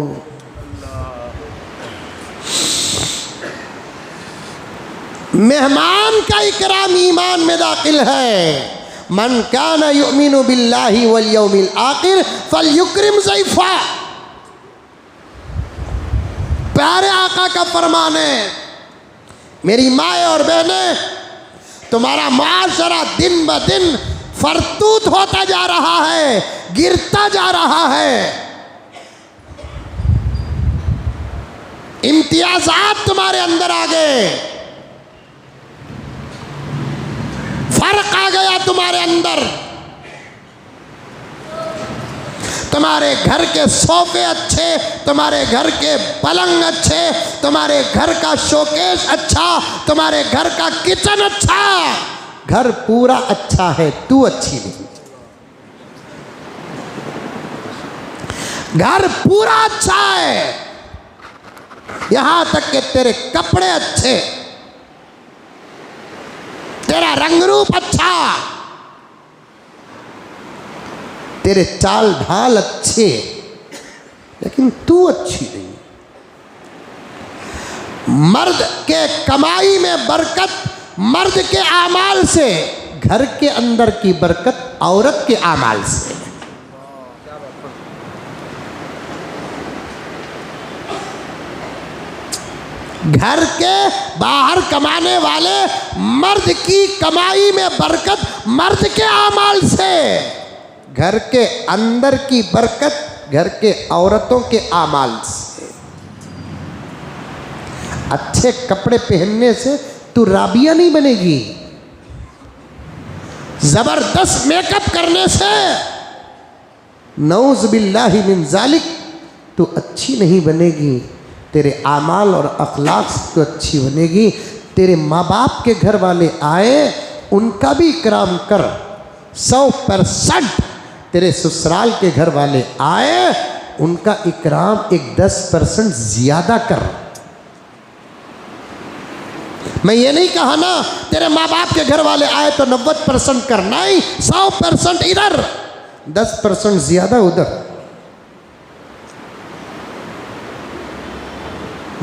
A: मेहमान का इकराम ईमान में दाखिल है। मन काना युमिनु बिल्लाहि वल यौमिल आखिर फलयुक्रिम ज़ैफ़ा। प्यारे आका का फरमान है, मेरी माए और बहनें, तुम्हारा माशरा दिन ब दिन फरतूत होता जा रहा है, गिरता जा रहा है। इम्तियाजात तुम्हारे अंदर आ गए, फर्क आ गया तुम्हारे अंदर। तुम्हारे घर के सोफे अच्छे, तुम्हारे घर के पलंग अच्छे, तुम्हारे घर का शोकेस अच्छा, तुम्हारे घर का किचन अच्छा, घर पूरा अच्छा है, तू अच्छी नहीं। घर पूरा अच्छा है, यहां तक कि तेरे कपड़े अच्छे, तेरा रंग रूप अच्छा, तेरे चाल ढाल अच्छे, लेकिन तू अच्छी नहीं। मर्द के कमाई में बरकत, मर्द के आमाल से, घर के अंदर की बरकत औरत के आमाल से। घर के बाहर कमाने वाले मर्द की कमाई में बरकत मर्द के आमाल से, घर के अंदर की बरकत घर के औरतों के आमाल से। अच्छे कपड़े पहनने से तू राबिया नहीं बनेगी, जबरदस्त मेकअप करने से नऊज़ बिल्लाहि मिन ज़ालिक तू अच्छी नहीं बनेगी। तेरे आमाल और अखलाक से तो अच्छी बनेगी। तेरे माँ बाप के घर वाले आए, उनका भी इकराम कर। 100% तेरे ससुराल के घर वाले आए, उनका इकराम एक 10% ज़्यादा कर। मैं ये नहीं कहा ना तेरे माँ बाप के घर वाले आए तो 90% कर, नहीं, 100% इधर, 10% ज़्यादा उधर।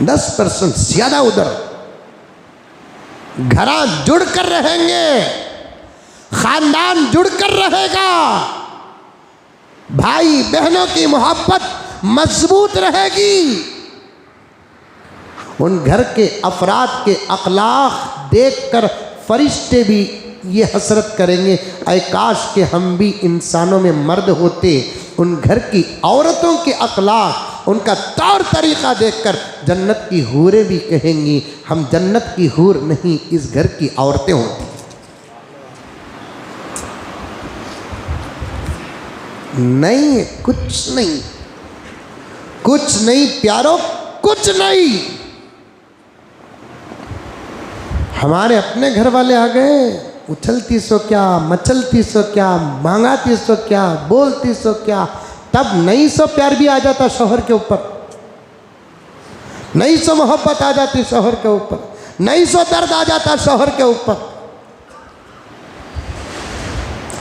A: 10% ज़्यादा उधर। घरां जुड़ कर रहेंगे, खानदान जुड़ कर रहेगा, भाई बहनों की मोहब्बत मजबूत रहेगी। उन घर के अफराद के अखलाक देखकर फरिश्ते भी ये हसरत करेंगे, ऐ काश के हम भी इंसानों में मर्द होते। उन घर की औरतों के अखलाक, उनका तौर तरीक़ा देखकर जन्नत की हूरें भी कहेंगी हम जन्नत की हूर नहीं, इस घर की औरतें होती। नहीं, कुछ नहीं, कुछ नहीं प्यारो, कुछ नहीं। हमारे अपने घर वाले आ गए, उछलती सो क्या, मचलती सो क्या, मांगाती सो क्या, बोलती सो क्या, तब नहीं सो प्यार भी आ जाता शौहर के ऊपर, नहीं सो मोहब्बत आ जाती शौहर के ऊपर, नहीं सो दर्द आ जाता शौहर के ऊपर।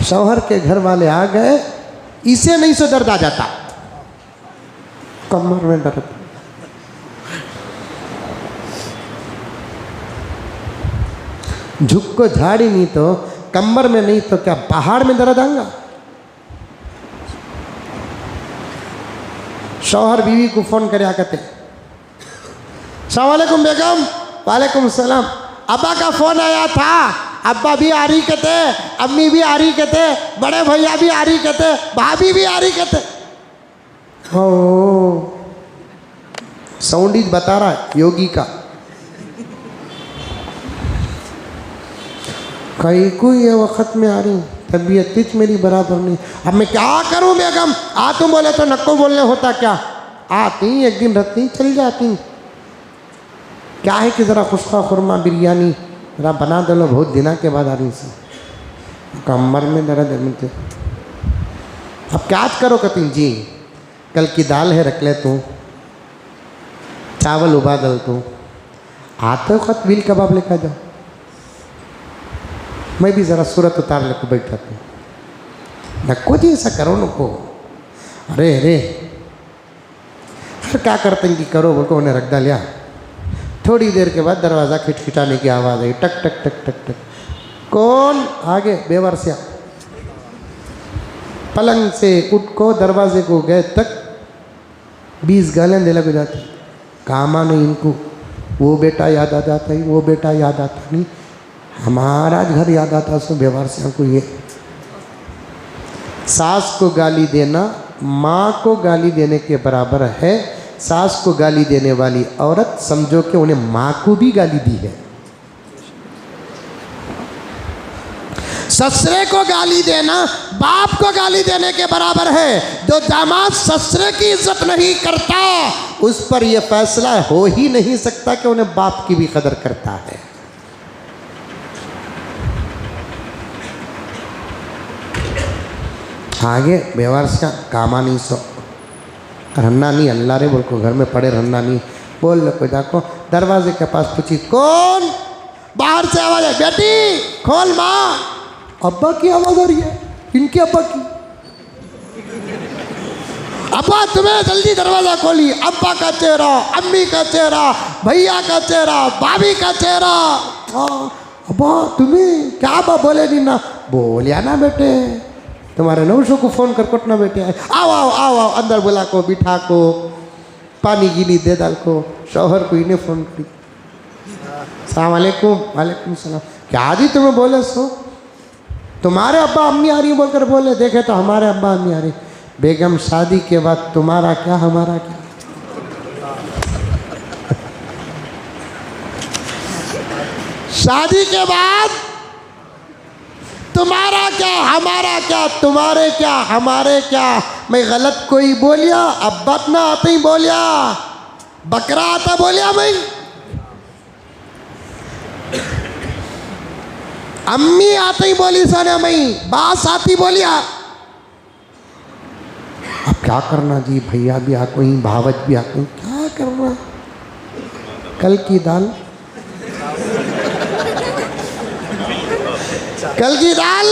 A: शौहर के घर वाले आ गए, इसे नहीं सो दर्द आ जाता, कमर में दर्द, झुक को झाड़ी नहीं तो कमर में नहीं तो क्या पहाड़ में दर्द आएगा। शौहर बीवी को फोन करे आकते, अस्सलाम वालेकुम बेगम। वालेकुम सलाम। अब्बा का फोन आया था, अब्बा भी आ रही कहते, अम्मी भी आ रही कहते, बड़े भैया भी आ रही कहते, भाभी भी आ रही कहते। हो साउंडीज बता रहा है योगी का, कहीं कोई ये वक्त में आ रही, तबीयत कुछ मेरी बराबर नहीं। अब मैं क्या करूं बेगम, आ तुम बोले तो नक्को बोलने होता क्या, आती एक दिन रहती चल जाती। क्या है कि ज़रा खुशका खुरमा बिरयानी ज़रा बना दे लो, बहुत दिनों के बाद आ रही से, कमर में दर्द है मुझे। अब क्या करो कतिन जी, कल की दाल है रख ले तू, चावल उबाल तू, आते वक्त बिल कबाब लेकर जाओ। मैं भी ज़रा सूरत उतार लेकर बैठा था न कुछ ऐसा करो न को अरे अरे फिर क्या करते हैं कि करो बोल को उन्हें रख डालिया। थोड़ी देर के बाद दरवाज़ा खिटखिटाने की आवाज़ आई, टक टक टक टक टक। कौन? आगे बेवरसिया पलंग से उठ को दरवाजे को गए तक 20 गालें दे लग जाती। कामा नहीं इनको, वो बेटा याद आ जाता है, वो बेटा याद आता नहीं, हमारा घर याद आता। सो व्यवहार से हमको ये सास को गाली देना माँ को गाली देने के बराबर है। सास को गाली देने वाली औरत समझो कि उन्हें माँ को भी गाली दी है। ससुरे को गाली देना बाप को गाली देने के बराबर है। जो दामाद ससुरे की इज्जत नहीं करता उस पर यह फैसला हो ही नहीं सकता कि उन्हें बाप की भी कदर करता है। आगे व्यवहार से कामा नहीं सो रन्ना नहीं अल्लाह रे बोल को घर में पड़े रन्ना नहीं बोल लो कोई जाको दरवाजे के पास पूछी कौन? बाहर से आवाज है, बेटी खोल माँ। अब्बा की आवाज आ रही है, इनके अब्बा की। अब्बा तुम्हें जल्दी दरवाजा खोली। अब्बा का चेहरा, अम्मी का चेहरा, भैया का चेहरा, भाभी का चेहरा। अब्बा तुम्हें क्या? अब्बा बोले नहीं ना। बोलिया ना बेटे, तुम्हारे नौशों को फोन कर कोटना बेटे आओ आओ आओ आओ अंदर बुला को बिठा को पानी गिनी दे डाल को। शौहर को इन्हें फोन करी, सलाम वालेकुम। वालेकुम सलाम। क्या जी तुम्हें बोले सो? तुम्हारे अब्बा अम्मी आ रही बोलकर बोले। देखे तो हमारे अब्बा अम्मी आ रही। बेगम शादी के बाद तुम्हारा क्या हमारा क्या? शादी के बाद तुम्हारा क्या हमारा क्या? तुम्हारे क्या हमारे क्या? मैं गलत कोई बोलिया? अब्बा ना आते ही बोलिया, बकरा आता बोलिया मैं? अम्मी आते ही बोली सने मैं, बास आती बोलिया। अब क्या करना जी? भैया भी आको ही, भावज भी आको ही, क्या करना? कल की दाल, कल की दाल,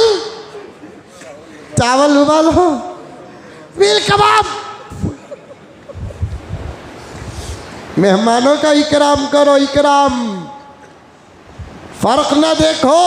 A: चावल उबालो, बिल कबाब। मेहमानों का इकराम करो, इकराम। फर्क ना देखो।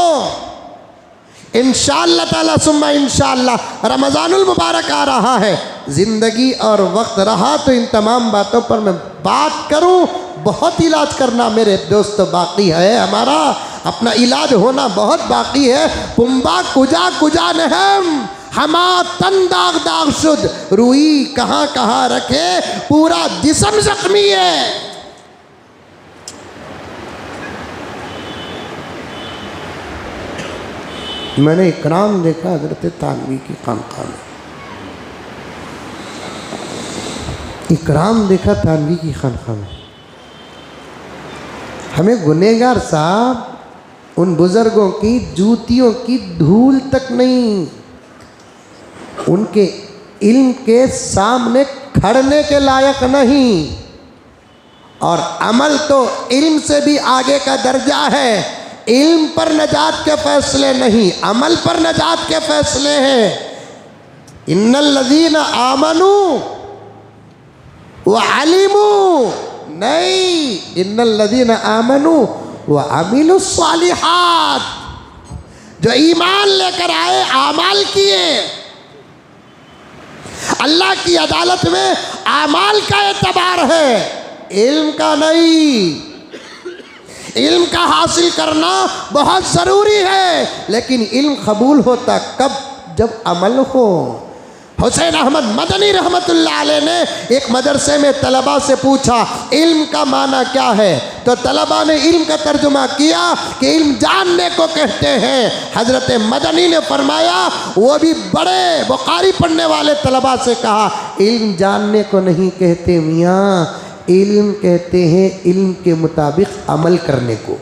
A: इंशाअल्लाह ताला सुम्मा इंशाअल्लाह रमज़ानुल मुबारक आ रहा है। ज़िंदगी और वक्त रहा तो इन तमाम बातों पर मैं बात करूं। बहुत इलाज करना मेरे दोस्तों बाकी है, हमारा अपना इलाज होना बहुत बाकी है। पुम्बा कुजा कुजा नहम हमा तन दाग दाग शुद्ध, रूई कहाँ कहाँ रखे, पूरा जिस्म जख्मी है। मैंने इकराम देखा हजरत तानवी की खानकाह में, इकराम देखा तानवी की खानकाह में। हमें गुनहगार साहब उन बुज़ुर्गों की जूतियों की धूल तक नहीं, उनके इल्म के सामने खड़ने के लायक नहीं। और अमल तो इल्म से भी आगे का दर्जा है। इल्म पर नजात के फैसले नहीं, अमल पर नजात के फैसले हैं। इन्नल लज़ीना आमनू व अलिमू नहीं, इन्नल लज़ीना आमनू व अमिलु स्वालिहात। जो ईमान लेकर आए, आमाल किए। अल्लाह की अदालत में आमाल का एतबार है, इल्म का नहीं। इल्म का हासिल करना बहुत ज़रूरी है, लेकिन इल्म कबूल होता कब? जब अमल हो। हुसैन अहमद मदनी रहमतुल्लाह अलैह ने एक मदरसे में तलबा से पूछा इल्म का माना क्या है, तो तलबा ने इल्म का तर्जुमा किया कि इल्म जानने को कहते हैं। हज़रत मदनी ने फरमाया, वो भी बड़े बुखारी पढ़ने वाले तलबा से कहा, इल्म जानने को नहीं कहते मियाँ, इल्म कहते हैं इल्म के मुताबिक अमल करने को।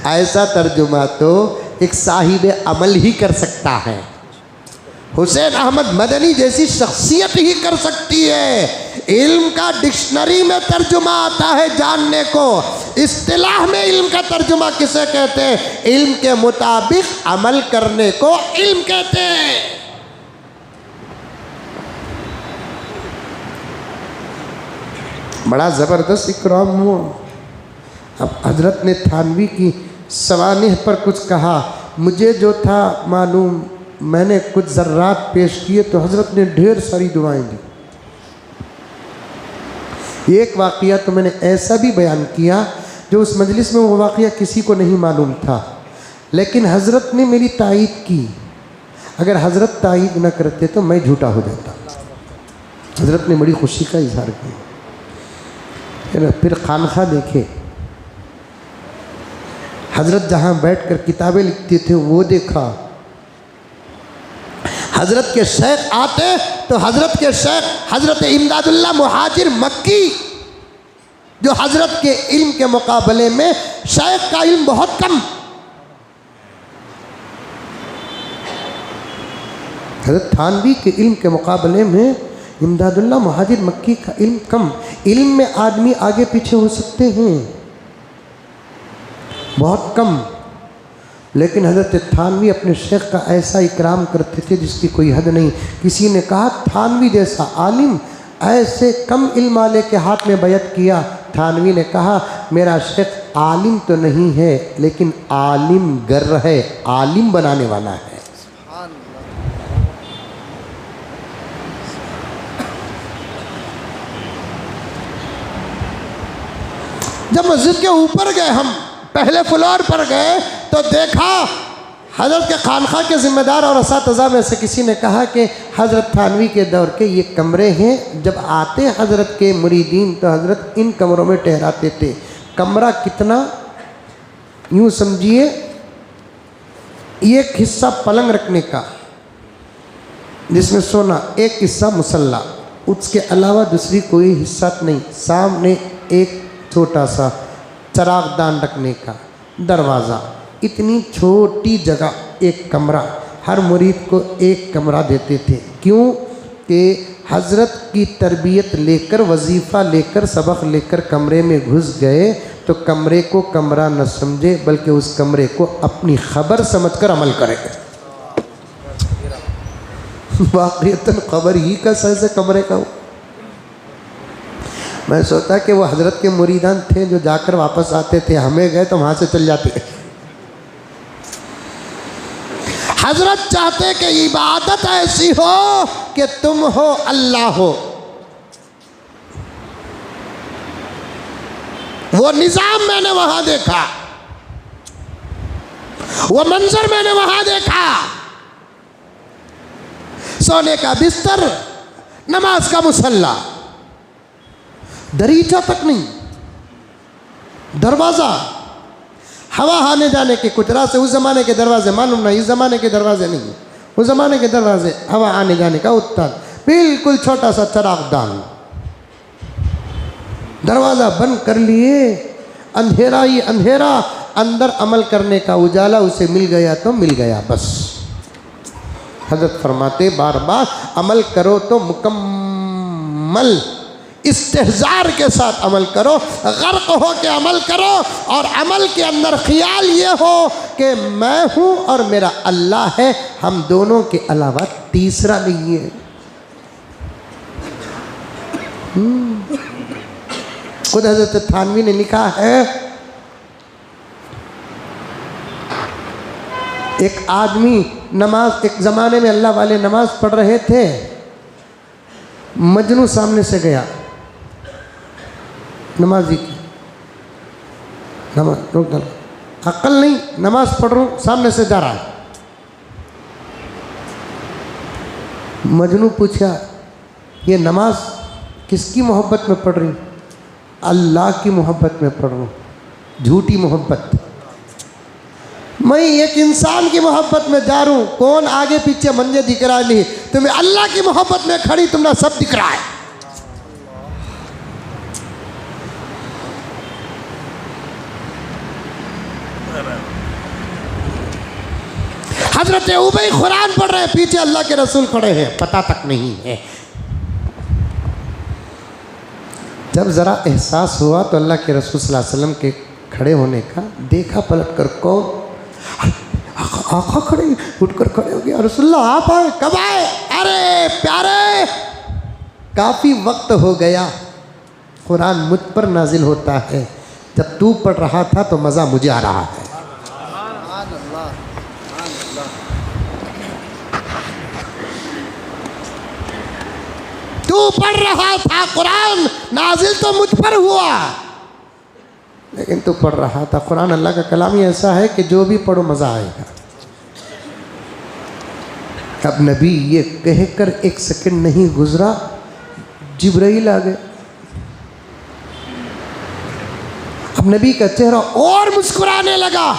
A: ऐसा तर्जुमा तो एक साहिब अमल ही कर सकता है। हुसैन अहमद मदनी जैसी शख्सियत ही कर सकती है। इल्म का डिक्शनरी में तर्जुमा आता है जानने को, इस्तिलाह में इल्म का तर्जुमा किसे कहते हैं? इल्म के मुताबिक अमल करने को इल्म कहते हैं। बड़ा ज़बरदस्त इकराम हुआ। अब हजरत ने थानवी की सवानिह पर कुछ कहा, मुझे जो था मालूम मैंने कुछ ज़र्रात पेश किए तो हजरत ने ढेर सारी दुआएं दी। एक वाक़या तो मैंने ऐसा भी बयान किया जो उस मजलिस में वो वाक़या किसी को नहीं मालूम था, लेकिन हजरत ने मेरी तायीद की। अगर हजरत तायीद न करते तो मैं झूठा हो जाता। हजरत ने बड़ी खुशी का इजहार किया। फिर खानखा देखे, हजरत जहाँ बैठकर किताबें लिखते थे वो देखा। हजरत के शेख आते तो हजरत के शेख हजरत इमदादुल्लाह मुहाजिर मक्की, जो हजरत के इल्म के मुकाबले में शेख का इल्म बहुत कम। हजरत थानवी के इल्म के मुकाबले में इमदादुल्लाह मुहाजिर मक्की का इल्म कम। इल्म में आदमी आगे पीछे हो सकते हैं, बहुत कम, लेकिन हज़रत थानवी अपने शेख का ऐसा इकराम करते थे जिसकी कोई हद नहीं। किसी ने कहा थानवी जैसा आलिम ऐसे कम इल्म वाले के हाथ में बैत किया। थानवी ने कहा मेरा शेख आलिम तो नहीं है लेकिन आलिम गर है, आलिम बनाने वाला है। जब मस्जिद के ऊपर गए, हम पहले फ्लोर पर गए तो देखा हज़रत के खानखा के ज़िम्मेदार और असातिज़ा में से किसी ने कहा कि हज़रत थानवी के दौर के ये कमरे हैं, जब आते हज़रत के मुरीदीन तो हज़रत इन कमरों में ठहराते थे। कमरा कितना, यूँ समझिए एक हिस्सा पलंग रखने का जिसमें सोना, एक हिस्सा मुसल्ला, उसके अलावा दूसरी कोई हिस्सा नहीं। सामने एक छोटा सा चरागदान रखने का दरवाज़ा, इतनी छोटी जगह, एक कमरा। हर मुरीद को एक कमरा देते थे। क्यों कि हज़रत की तरबियत लेकर, वजीफ़ा लेकर, सबक लेकर कमरे में घुस गए तो कमरे को कमरा न समझे बल्कि उस कमरे को अपनी खबर समझकर अमल करें। वाक़ईतन खबर ही का से कमरे का हो। मैं सोचा कि वो हज़रत के मुरीदान थे जो जाकर वापस आते थे, हमें गए तो वहाँ से चल जाते। हज़रत चाहते कि इबादत ऐसी हो कि तुम हो अल्लाह हो। वो निज़ाम मैंने वहाँ देखा, वो मंजर मैंने वहाँ देखा। सोने का बिस्तर, नमाज का मुसल्ला, दरीचा तक नहीं, दरवाज़ा, हवा आने जाने के कुछ रास्ते। उस ज़माने के दरवाजे मालूम नहीं, इस ज़माने के दरवाजे नहीं। उस ज़माने के दरवाजे हवा आने जाने का उत्तर, बिल्कुल छोटा सा चरागदान, दरवाज़ा बंद कर लिए, अंधेरा ही अंधेरा, अंदर अमल करने का उजाला उसे मिल गया तो मिल गया बस। हज़रत फरमाते बार बार अमल करो तो मुकम्मल इस्तेहज़ार के साथ अमल करो, गर्क हो के अमल करो, और अमल के अंदर ख्याल ये हो कि मैं हूँ और मेरा अल्लाह है, हम दोनों के अलावा तीसरा नहीं है। खुद हज़रत थानवी ने लिखा है, एक आदमी नमाज, एक ज़माने में अल्लाह वाले नमाज पढ़ रहे थे, मजनू सामने से गया, नमाजी की नमाज रोक दो, अक्ल नहीं, नमाज पढ़ रहा हूँ, सामने से जा रहा है। मजनू पूछा ये नमाज किसकी मोहब्बत में पढ़ रही? अल्लाह की मोहब्बत में पढ़ रहा हूँ। झूठी मोहब्बत, मैं एक इंसान की मोहब्बत में जा रहा हूँ, कौन आगे पीछे मंजे दिख रहा है नहीं, तुम्हें अल्लाह की मोहब्बत में खड़ी, तुम्हें सब दिख रहा है। हजरत उबई कुरान पढ़ रहे हैं, पीछे अल्लाह के रसूल खड़े हैं, पता तक नहीं है। जब ज़रा एहसास हुआ तो अल्लाह के रसूल सल्लल्लाहु अलैहि वसल्लम के खड़े होने का, देखा पलट कर, कौन? आका खड़े, उठकर खड़े हो गया, रसूलुल्लाह आप आए? कब आए? अरे प्यारे, काफ़ी वक्त हो गया, कुरान मुझ पर नाजिल होता है, जब तू पढ़ रहा था तो मज़ा मुझे आ रहा है। तू पढ़ रहा था, कुरान नाजिल तो मुझ पर हुआ, लेकिन तू पढ़ रहा था। कुरान अल्लाह का कलाम ही ऐसा है कि जो भी पढ़ो मज़ा आएगा। अब नबी ये कहकर एक सेकंड नहीं गुजरा, जिब्राइल आ गए। अब नबी का चेहरा और मुस्कुराने लगा।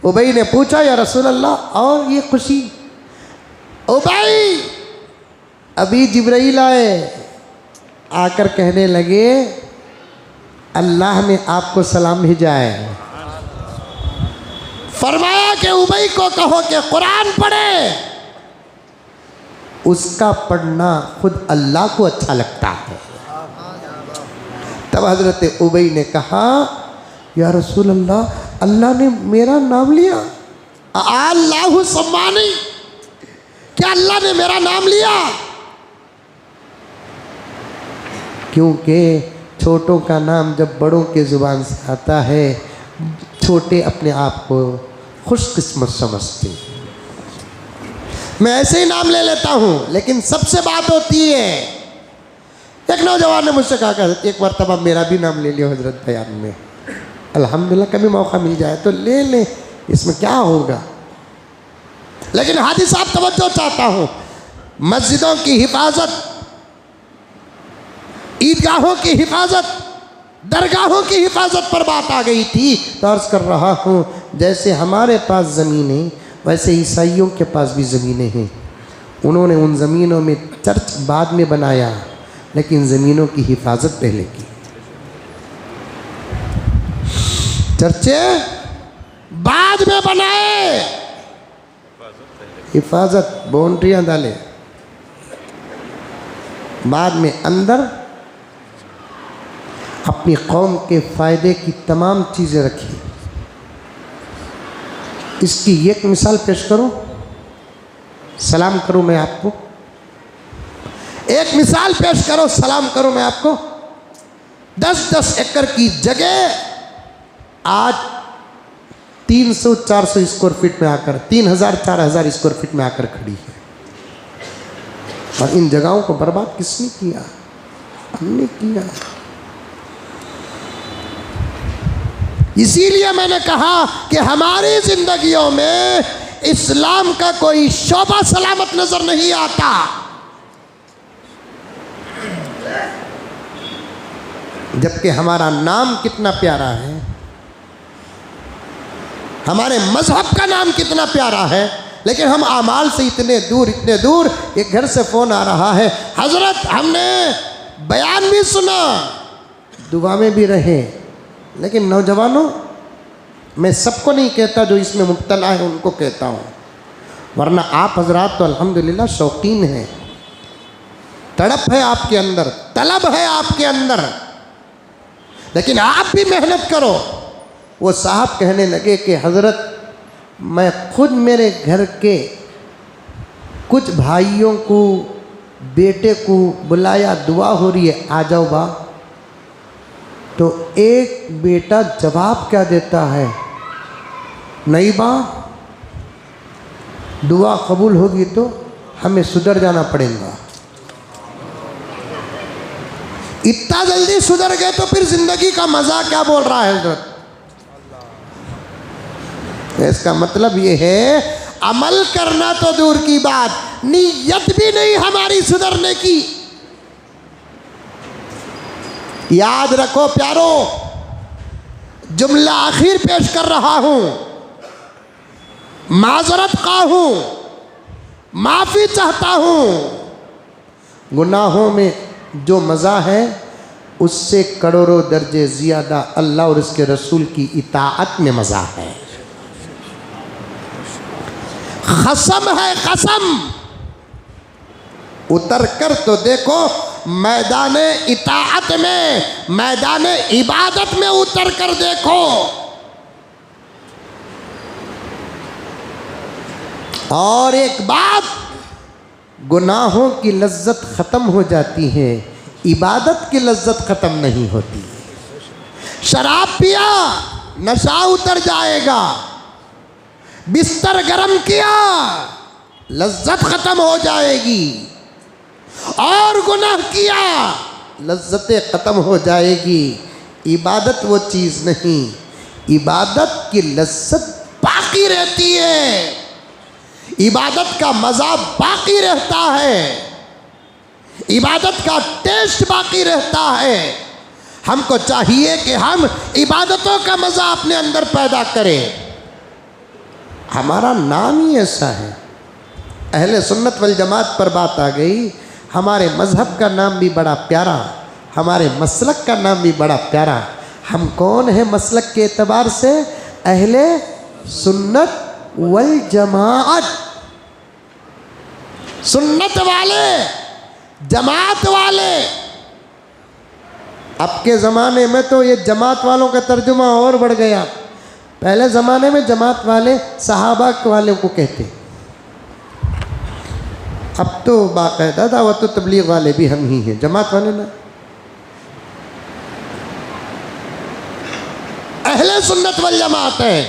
A: उबई ने पूछा, या रसूल अल्लाह, और ये खुशी? उबई, अभी जिब्राइल आए, आकर कहने लगे अल्लाह ने आपको सलाम भेजा है। फरमाया कि उबई को कहो कि कुरान पढ़े। उसका पढ़ना खुद अल्लाह को अच्छा लगता है। तब हजरत उबई ने कहा, या रसूल अल्लाह, अल्लाह ने मेरा नाम लिया? अल्लाहु सम्मानी, क्या अल्लाह ने मेरा नाम लिया? क्योंकि छोटों का नाम जब बड़ों के ज़ुबान से आता है, छोटे अपने आप को खुशकिस्मत समझते। मैं ऐसे ही नाम ले लेता हूँ, लेकिन सबसे बात होती है। एक नौजवान ने मुझसे कहा कि एक मरतबा मेरा भी नाम ले लियो हजरत बयान में। अल्हम्दुलिल्लाह, कभी मौका मिल जाए तो ले लें, इसमें क्या होगा। लेकिन हाजी साहब तवज्जो चाहता हूँ, मस्जिदों की हिफाजत, ईदगाहों की हिफाजत, दरगाहों की हिफाजत पर बात आ गई थी, तो अर्ज़ कर रहा हूँ, जैसे हमारे पास ज़मीनें, वैसे ईसाइयों के पास भी ज़मीनें हैं। उन्होंने उन ज़मीनों में चर्च बाद में बनाया, लेकिन ज़मीनों की हिफाजत पहले की। चर्चे बाद में बनाए, हिफाजत, बाउंड्रियाँ डाले, बाद में अंदर अपनी कौम के फ़ायदे की तमाम चीज़ें रखी। इसकी एक मिसाल पेश करूं, सलाम करूं मैं आपको, एक मिसाल पेश करो, सलाम करूं मैं आपको। 10-10 एकड़ की जगह आज 300-400 स्क्वायर फीट में आकर, 3000-4000 स्क्वायर फीट में आकर खड़ी है। और इन जगहों को बर्बाद किसने किया? हमने किया। इसीलिए मैंने कहा कि हमारी जिंदगियों में इस्लाम का कोई शोभा सलामत नजर नहीं आता। जबकि हमारा नाम कितना प्यारा है, हमारे मजहब का नाम कितना प्यारा है, लेकिन हम आमाल से इतने दूर। एक घर से फ़ोन आ रहा है, हजरत हमने बयान भी सुना, दुआ में भी रहे। लेकिन नौजवानों, मैं सबको नहीं कहता, जो इसमें मुब्तला है उनको कहता हूँ, वरना आप हजरात तो अल्हम्दुलिल्लाह शौकीन हैं, तड़प है आपके अंदर, तलब है आपके अंदर, लेकिन आप भी मेहनत करो। वो साहब कहने लगे कि हजरत, मैं खुद मेरे घर के कुछ भाइयों को, बेटे को बुलाया, दुआ हो रही है, आ जाओ बा। तो एक बेटा जवाब क्या देता है, नहीं बा, दुआ कबूल होगी तो हमें सुधर जाना पड़ेगा। इतना जल्दी सुधर गए तो फिर जिंदगी का मजा क्या बोल रहा है हजरत? इसका मतलब ये है, अमल करना तो दूर की बात, नीयत भी नहीं हमारी सुधरने की। याद रखो प्यारो, जुमला आखिर पेश कर रहा हूं, माजरत खा हूं, माफ़ी चाहता हूं। गुनाहों में जो मज़ा है, उससे करोड़ों दर्जे ज़्यादा अल्लाह और उसके रसूल की इताअत में मज़ा है। कसम है, कसम, उतर कर तो देखो, मैदान इताअत में, मैदान इबादत में उतर कर देखो। और एक बात, गुनाहों की लज्जत ख़त्म हो जाती है, इबादत की लज्जत ख़त्म नहीं होती। शराब पिया, नशा उतर जाएगा। बिस्तर गरम किया, लज्जत ख़त्म हो जाएगी। और गुनाह किया, लज्जतें ख़त्म हो जाएगी। इबादत वो चीज़ नहीं, इबादत की लज्जत बाकी रहती है, इबादत का मज़ा बाकी रहता है, इबादत का टेस्ट बाकी रहता है। हमको चाहिए कि हम इबादतों का मज़ा अपने अंदर पैदा करें। हमारा नाम ही ऐसा है। अहले सुन्नत वल जमात पर बात आ गई। हमारे मज़हब का नाम भी बड़ा प्यारा, हमारे मसलक का नाम भी बड़ा प्यारा। हम कौन है मसलक के एतबार से? अहले सुन्नत वल जमात, सुन्नत वाले, जमात वाले। अब के ज़माने में तो ये जमात वालों का तर्जुमा और बढ़ गया। पहले ज़माने में जमात वाले सहाबा वाले को कहते, अब तो बाकायदा दावत व तबलीग वाले भी हम ही हैं, जमात वाले ना। अहले सुन्नत वल जमात है,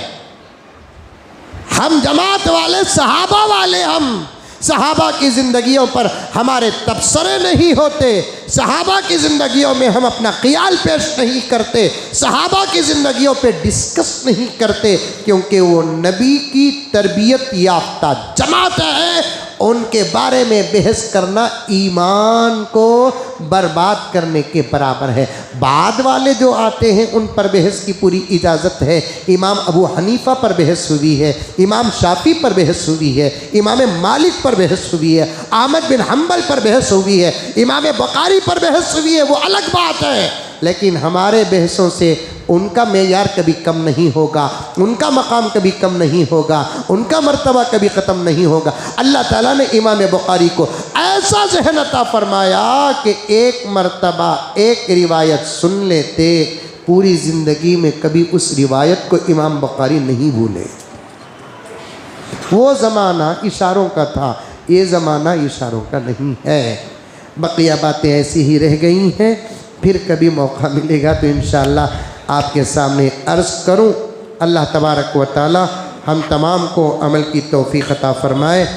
A: हम जमात वाले, सहाबा वाले। हम सहाबा की ज़िंदगियों पर हमारे तबसरे नहीं होते, सहाबा की ज़िंदगियों में हम अपना ख़याल पेश नहीं करते, सहाबा की ज़िंदगियों पे डिस्कस नहीं करते, क्योंकि वो नबी की तरबियत याफ्ता जमात है। उनके बारे में बहस करना ईमान को बर्बाद करने के बराबर है। बाद वाले जो आते हैं उन पर बहस की पूरी इजाज़त है। इमाम अबू हनीफ़ा पर बहस हुई है, इमाम शाफ़ी पर बहस हुई है, इमाम मालिक पर बहस हुई है, अहमद बिन हम्बल पर बहस हुई है, इमाम बुखारी पर बहस हुई है, वो अलग बात है। लेकिन हमारे बहसों से उनका मेयार कभी कम नहीं होगा, उनका मकाम कभी कम नहीं होगा, उनका मर्तबा कभी ख़त्म नहीं होगा। अल्लाह ताला ने इमाम बुखारी को ऐसा ज़हन अता फरमाया कि एक मर्तबा एक रिवायत सुन लेते, पूरी ज़िंदगी में कभी उस रिवायत को इमाम बुखारी नहीं भूले। वो ज़माना इशारों का था, ये ज़माना इशारों का नहीं है। बकिया बातें ऐसी ही रह गई हैं, फिर कभी मौका मिलेगा तो इंशाअल्लाह आपके सामने अर्ज़ करूं। अल्लाह तबारक व तआला हम तमाम को अमल की तौफ़ीक़ अता फ़रमाए।